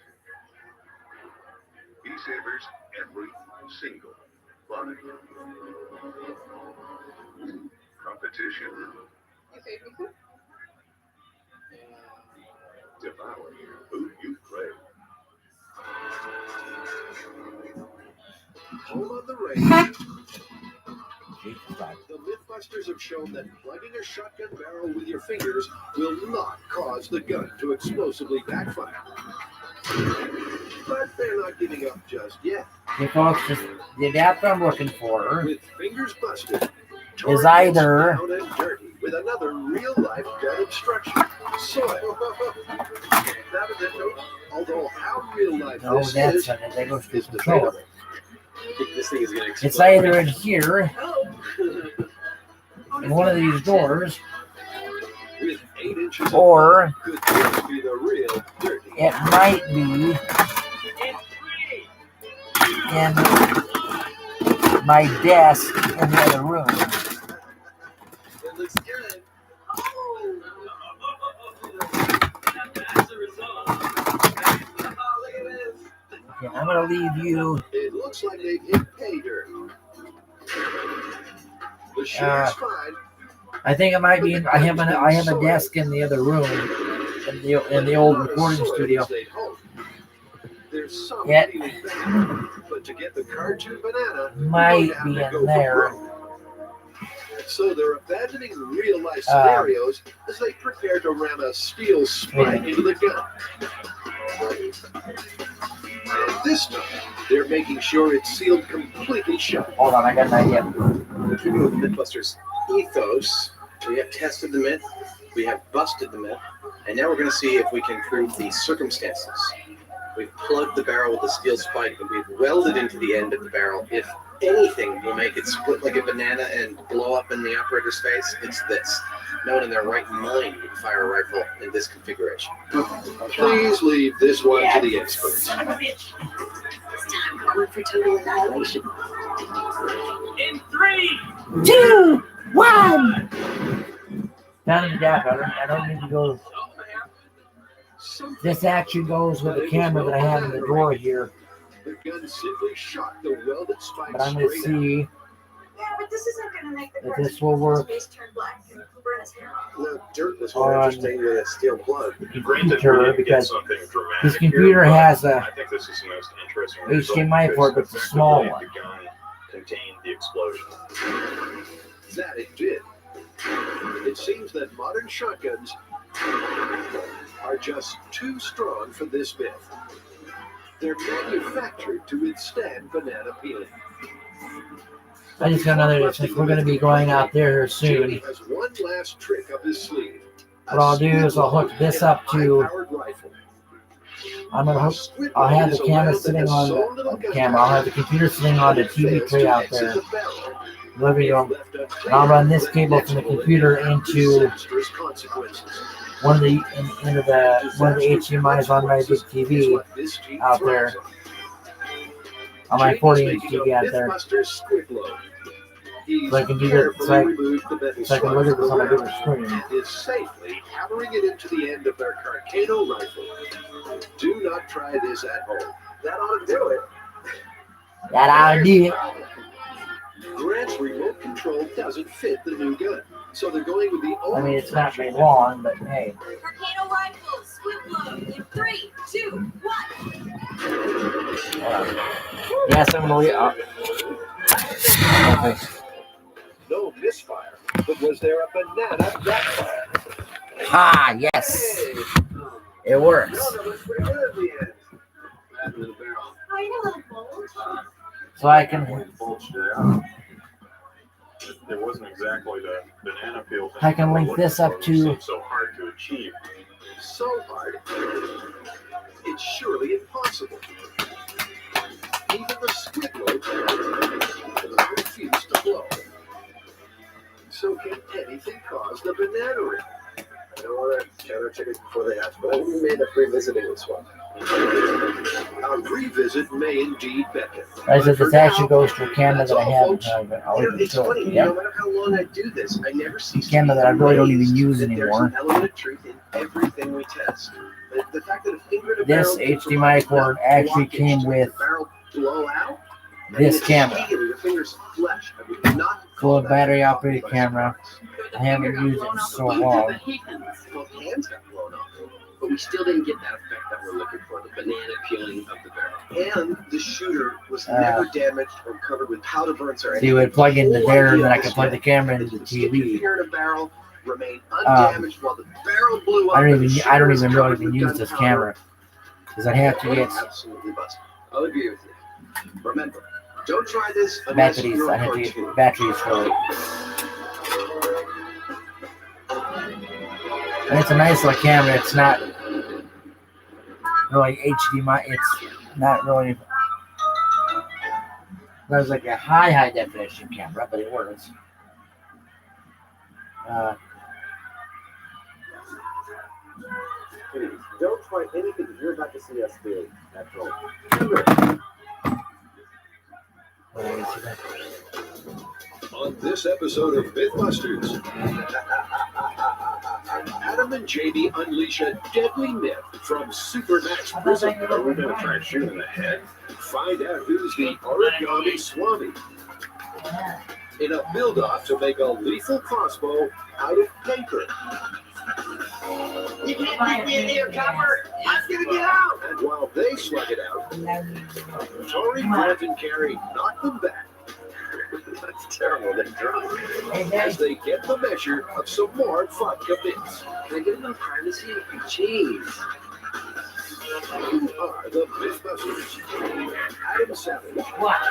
He savors every single bite. Competition. Devour food you crave. Home on the range. The Myth by Mythbusters have shown that plugging a shotgun barrel with your fingers will not cause the gun to explosively backfire. But they're not giving up just yet. Okay, folks, the adapter I'm looking for With fingers busted, is either down and dirty with another real-life gun obstruction. Soil. Although how real-life this is control. This thing is going to It's either in here, in one of these doors, with 8 inches or could this be the real dirty? it might be in my desk in the other room. It looks good. Okay, I'm gonna leave you. It looks like they've hit pay dirt. The shooter's fine. I think it might be. I have a desk in the other room, in the old recording studio. There's some It but to get the cartoon banana might be in there. So they're abandoning real life scenarios as they prepare to ram a steel spike into the gun. And this time, they're making sure it's sealed completely shut. Hold on, I got an idea. Keeping with the Mythbusters ethos, we have tested the myth, we have busted the myth, and now we're going to see if we can prove the circumstances. We've plugged the barrel with a steel spike, and we've welded into the end of the barrel. If anything will make it split like a banana and blow up in the operator's face, it's this. No one in their right mind would fire a rifle in this configuration. Please leave this one to the experts. Son of a bitch. It's time to go for total annihilation. In 3, 2, 1. Down in the gap. I don't need to go. This actually goes with the camera that I have in the drawer here. The gun simply shot the welded spike But I'm going to see Yeah, but this isn't going to make the if this will work face turn black and burn his hair off. The dirt was more interesting than a steel plug. computer because something dramatic this computer here, has but a I think this is the most interesting result HDMI port, but because it's a small effectively one. The gun contained the explosion. That it did. It seems that modern shotguns are just too strong for this myth. They're manufactured to withstand banana peeling. I just got another. Since we're going to be going out there soon, Jimmy has one last trick up his sleeve. what I'll do is I'll hook this up to. I'm gonna hook. I'll have the camera sitting on the camera. I'll have the computer sitting on the TV tray out there, living room. And I'll run this cable from the computer into one of the HDMI's on my big TV out there, on my 40-inch TV out there. So I can do that. So I can look at this on my bigger screen. Is safely hammering it into the end of their Carcano rifle. Do not try this at home. That ought to do it. That I'll do it. Grant's remote control doesn't fit the new gun, so they're going with the old. I mean, it's not very long, but hey. Volcano rifles, squib load in 3, 2, 1. Yes, I'm gonna leave. Okay. No misfire, but was there a banana backfire? Ah, yes. It works. No, that was pretty good at the end. Oh, you know what? So I can. It wasn't exactly the banana peel thing. I can link this up to. Seemed so hard to achieve. So hard. It's surely impossible. Even the squid load refused to blow. So can anything cause the banana ring? I don't want to counter check it before they hatch, but I think we made a revisiting this one. A revisit may indeed beckon. I said this actually goes to a camera that I have. It's funny, no matter how long I do this, I never cease Camera that I really don't even use that there's anymore. an element of truth in everything we test. The fact that a finger in a This barrel can HDMI provide cord enough actually blockage came to with make the barrel blow out, this camera. Your fingers flesh. I would not Full battery operated camera. I haven't used it in so long. Both hands got blown off, but we still didn't get that effect that we're looking for. or the banana peeling of the barrel. And the shooter was never damaged or covered with powder burns or So anything. you would plug in the there, and then I Whole could plug the camera into the stick your TV. finger in a barrel, remain undamaged while the barrel blew up. I and don't the even shooter was really covered even with use this gunpowder. camera because I have to get Absolutely busted. I'll agree with you. Remember, don't try this unless batteries. you're I a have to cartoon. get batteries for it. And it's a nice little camera. It's not really HD. It's not really. There's like a high definition camera, but it works. Don't try anything you're about to see us do at home. On this episode of Mythbusters, Adam and Jamie unleash a deadly myth from Supermax Prison. Are we going to try to shoot in the head? Find out who's the origami Swami. In a build-off to make a lethal crossbow out of paper. You can't keep me in here, copper! I'm gonna get out! And while they slug it out, Tori, Grant, and Carrie knock them back. That's terrible, they're drunk. As they get the measure of some more vodka bits. Can I get a little privacy? Jeez. You are the Mythbusters. Adam Savage. What?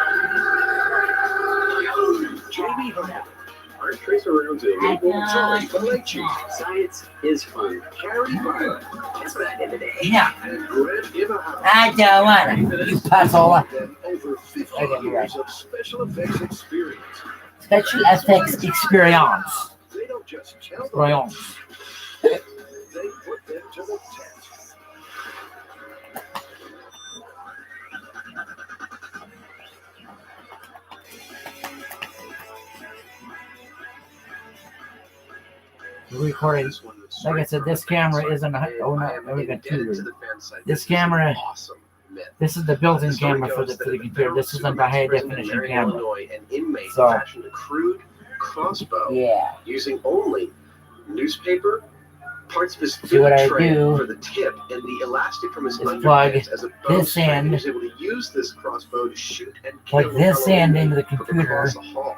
Jamie Harden. Our tracer rounds in Tori Valachi. Science is fun. Carrie Violet. That's what I did today. Yeah. And Grant Ivahouse. I don't want it. You pass all that. Over 50 Okay, you're right. years of special effects experience. Special effects experience. They don't just tell them, Experience. they put them to the test. We're recording. Like I said, this camera isn't. Oh no, we got two. This camera. Awesome myth. This is the built-in The story camera for goes the that in computer. This isn't the Supermax high prison in definition Marion, camera. Illinois, an inmate So- fashioned a crude crossbow Yeah. using only newspaper, parts of his See what food I tray do for the tip, and the elastic from his is plug underpants as a this bowstring. end- He was able to use this crossbow to shoot and kill Plug this fellow end inmate into the from computer. across the hall.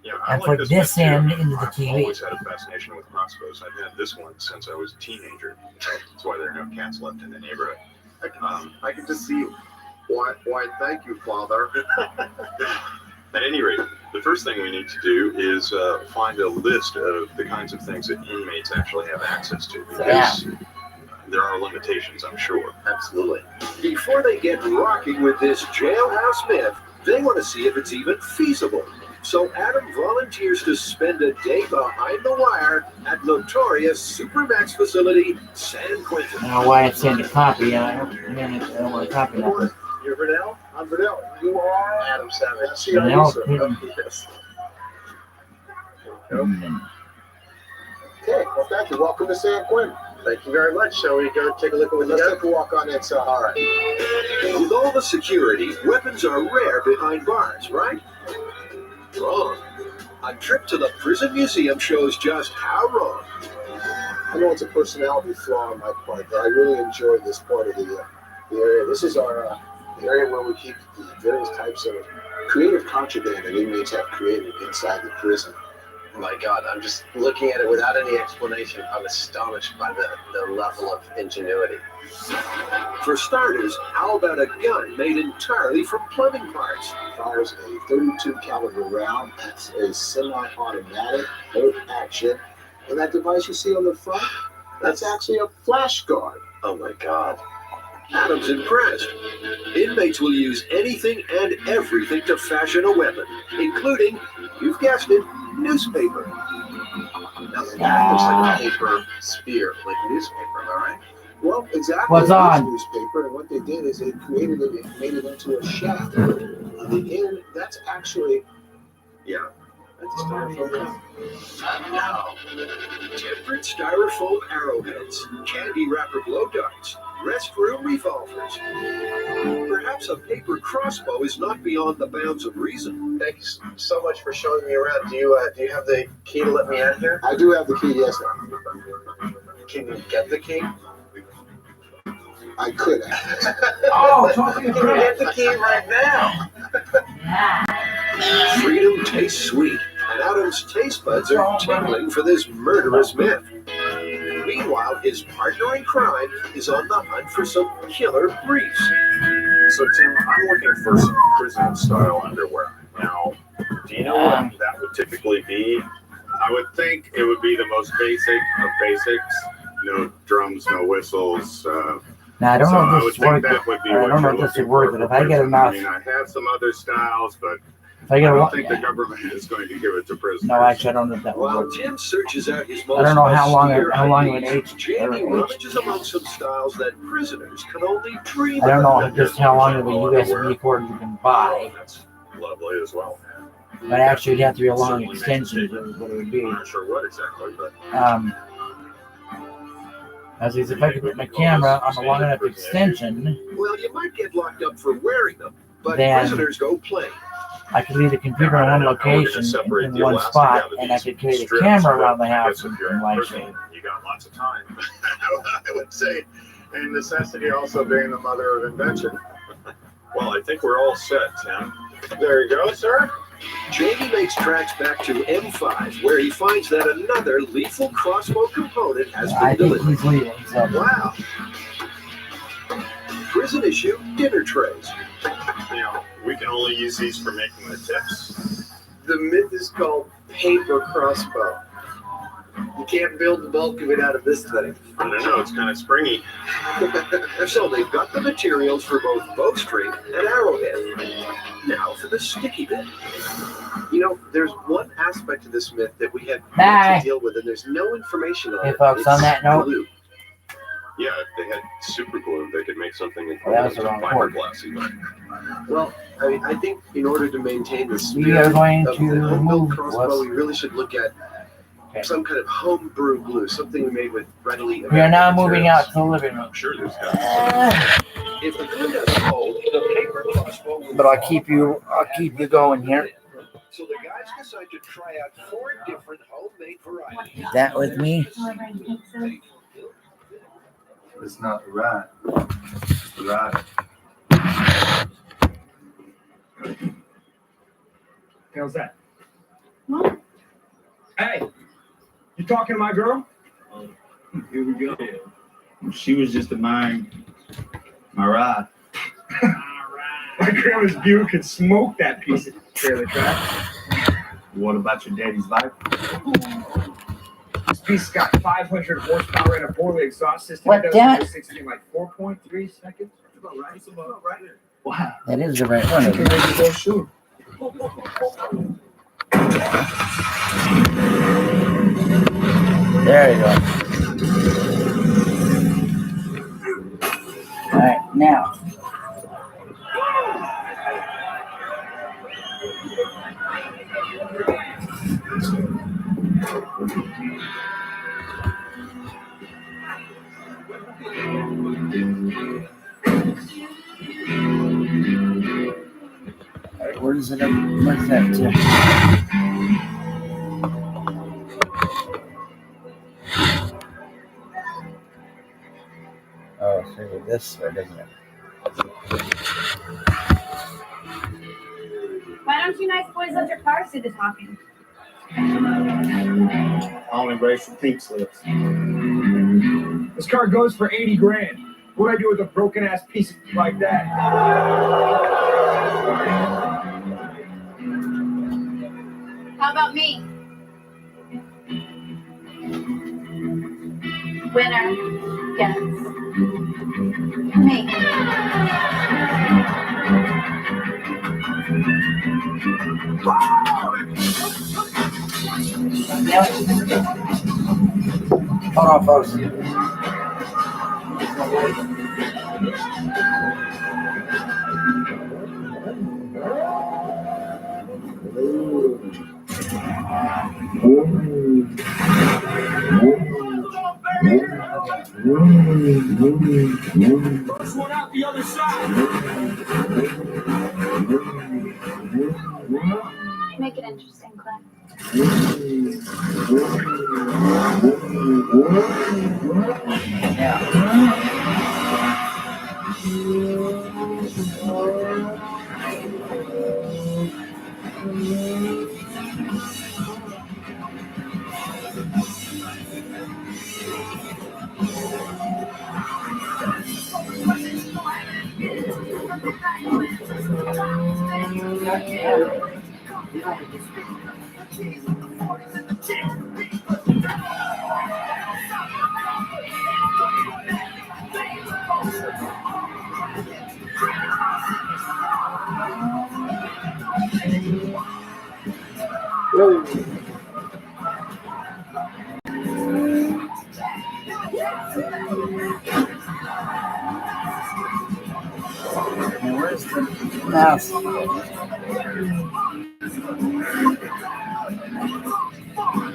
Yeah, and plug this end into the I've TV. always had a fascination with crossbows. I've had this one since I was a teenager. That's why there are no cats left in the neighborhood. I can just see why. Thank you, Father. At any rate, the first thing we need to do is find a list of the kinds of things that inmates actually have access to, because there are limitations, I'm sure. Absolutely. Before they get rocking with this jailhouse myth, they want to see if it's even feasible. So Adam volunteers to spend a day behind the wire at notorious Supermax facility, San Quentin. I don't know why it's saying to copy. I don't want to copy nothing. You're Vernell? I'm Vernell. You are Adam Savage. I see Vernell, Yes. Okay, well, thank you. Welcome to San Quentin. Thank you very much. Shall we go take a look at what you got? Let's take a walk on inside. All right. With all the security, weapons are rare behind bars, right? Wrong. A trip to the prison museum shows just how wrong. I know it's a personality flaw on my part, but I really enjoy this part of the area. This is our the area where we keep the various types of creative contraband that inmates have created inside the prison. Oh my God, I'm just looking at it without any explanation. I'm astonished by the level of ingenuity. For starters, how about a gun made entirely from plumbing parts? Fires a 32 caliber round. That's a semi-automatic, bolt action. And that device you see on the front, that's actually a flash guard. Oh my God. Adam's impressed. Inmates will use anything and everything to fashion a weapon, including, you've guessed it, newspaper. Now that looks like a paper spear, like newspaper, am I right? Well, exactly. What's It is on? Newspaper, and what they did is they created it and made it into a shaft. On the end, that's actually, yeah, that's a styrofoam. Now, tempered styrofoam arrowheads, candy wrapper blow darts, restroom revolvers. Perhaps a paper crossbow is not beyond the bounds of reason. Thanks so much for showing me around. Do you have the key to let me in here? I do have the key, yes, sir. Can you get the key? I could have. Oh, talking You can get the key right now. Freedom tastes sweet, and Adam's taste buds are tingling for this murderous myth. Meanwhile, his partner in crime is on the hunt for some killer briefs. So, Tim, I'm looking for some prison-style underwear. Now, do you know what that would typically be? I would think it would be the most basic of basics. No drums, no whistles. Now, I don't know if this think works. that would be I what don't know you're if this would looking work, for but if for I get prison. enough. I mean, I have some other styles, but If I get I a don't lot. think the government is going to give it to prisoners. No, actually, I don't know if that would While work. Tim searches out his most I don't know how long austere it would ideas, age. Jamie rummages among some styles that prisoners can only dream I don't about. know just how long of a USB cord you can buy, That's lovely as well. but actually, it'd have to be a long extension is what it would be. I'm not sure what exactly, but As is, if I could put my camera on a long enough extension, Well, you might get locked up for wearing them, but Then- prisoners go play. I could leave the computer in one location in one spot, and I could carry the camera around the house and live stream. you got lots of time. I would say, and necessity also being the mother of invention. Well, I think we're all set, Tim. There you go, sir. Jamie makes tracks back to M5, where he finds that another lethal crossbow component has I been think delivered. he's leaving. So. Wow. Prison issue dinner trays. You know, we can only use these for making the tips. The myth is called paper crossbow. You can't build the bulk of it out of this thing. I don't know, it's kind of springy. So they've got the materials for both bowstring and arrowhead. Now for the sticky bit. You know, there's one aspect of this myth that we had Bye. to deal with, and there's no information on Hey, it. folks, It's on that note- glue. Yeah, if they had super glue, they could make something in Well, that was the wrong cord. fiberglass even. Well, I mean, I think in order to maintain the We spirit are going of to the home-built remove crossbow, what's- we really should look at some kind of homebrew glue, something made with readily We are now available moving materials. out to the living room. I'm sure there's got to If the glue doesn't hold, the paper crossbow will But I'll keep you going here. So the guys decide to try out 4 different homemade varieties. That with me. It's not right. Right. How's that? Hey, you talking to my girl? Here we go. She was just admiring my ride. My grandma's Buick could smoke that piece of trailer track. What about your daddy's Viper? This piece got 500 horsepower and a 4-way exhaust system. What It does that? 160 in like 4.3 seconds. That's about right. That's about right. Wow. That is the right one. Okay, Isn't it? ready to go shoot. There you go. All right, now. All right, where's it? Where's that tip? Oh, so this way, doesn't it? Why don't you nice boys let your cars do the talking? I'll embrace the pink slips. This car goes for 80 grand. What do I do with a broken ass piece like that? How about me? Winner gets me. Hold on, folks. First one out the other side. Make it interesting, Clint. Where's the mouse?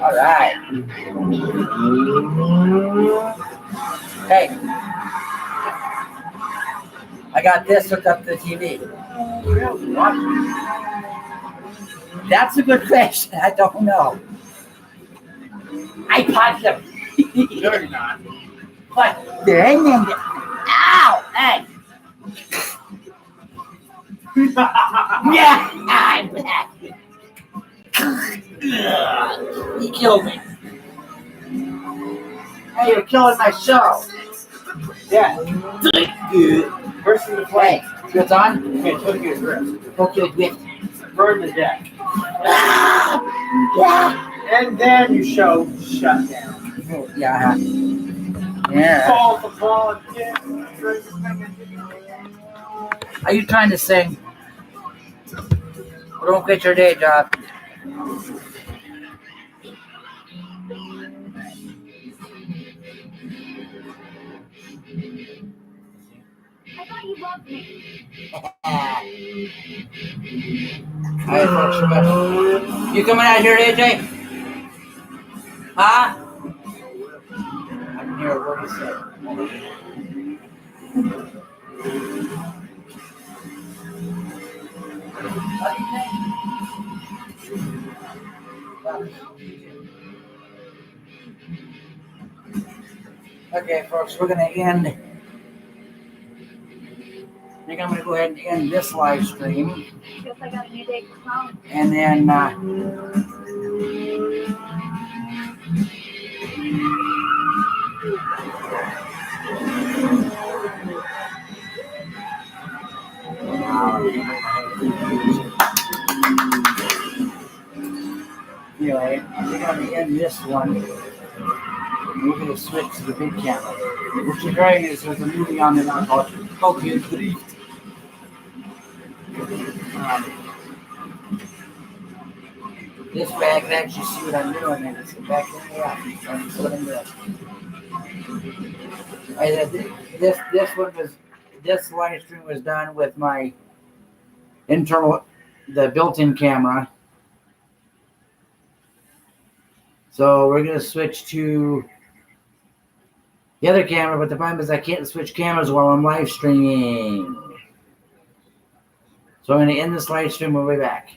All right. Hey, I got this hooked up to the TV. That's a good question. I don't know. I popped them. No, you're not. But they're in there. Ow! Hey! Yeah! I'm back. You killed me. Hey, you're killing my show. Yeah. Good. First in the play. Hey, it's on? Okay, Tokyo Drift. Tokyo Drift. Burn the deck. Yeah. And then you show shut down. Yeah. Yeah. Fall for ball. Are you trying to sing? Don't quit your day job. I thought you loved me. Alright, folks, you coming out here, AJ? Huh? I can hear what he said. Okay, folks, we're going to end. I think I'm going to go ahead and end this live stream. Feels like I got a new day from home. And then, anyway, I think I'm going to end this one. We're going to switch to the big camera. Which is great is there's a movie on there now called Tokyo Drift. This bag can actually see what I'm doing, and it's back in the app. So what I'm doing. This live stream was done with my the built-in camera. So we're gonna switch to the other camera, but the problem is I can't switch cameras while I'm live streaming. So I'm gonna end this live stream. We'll be back.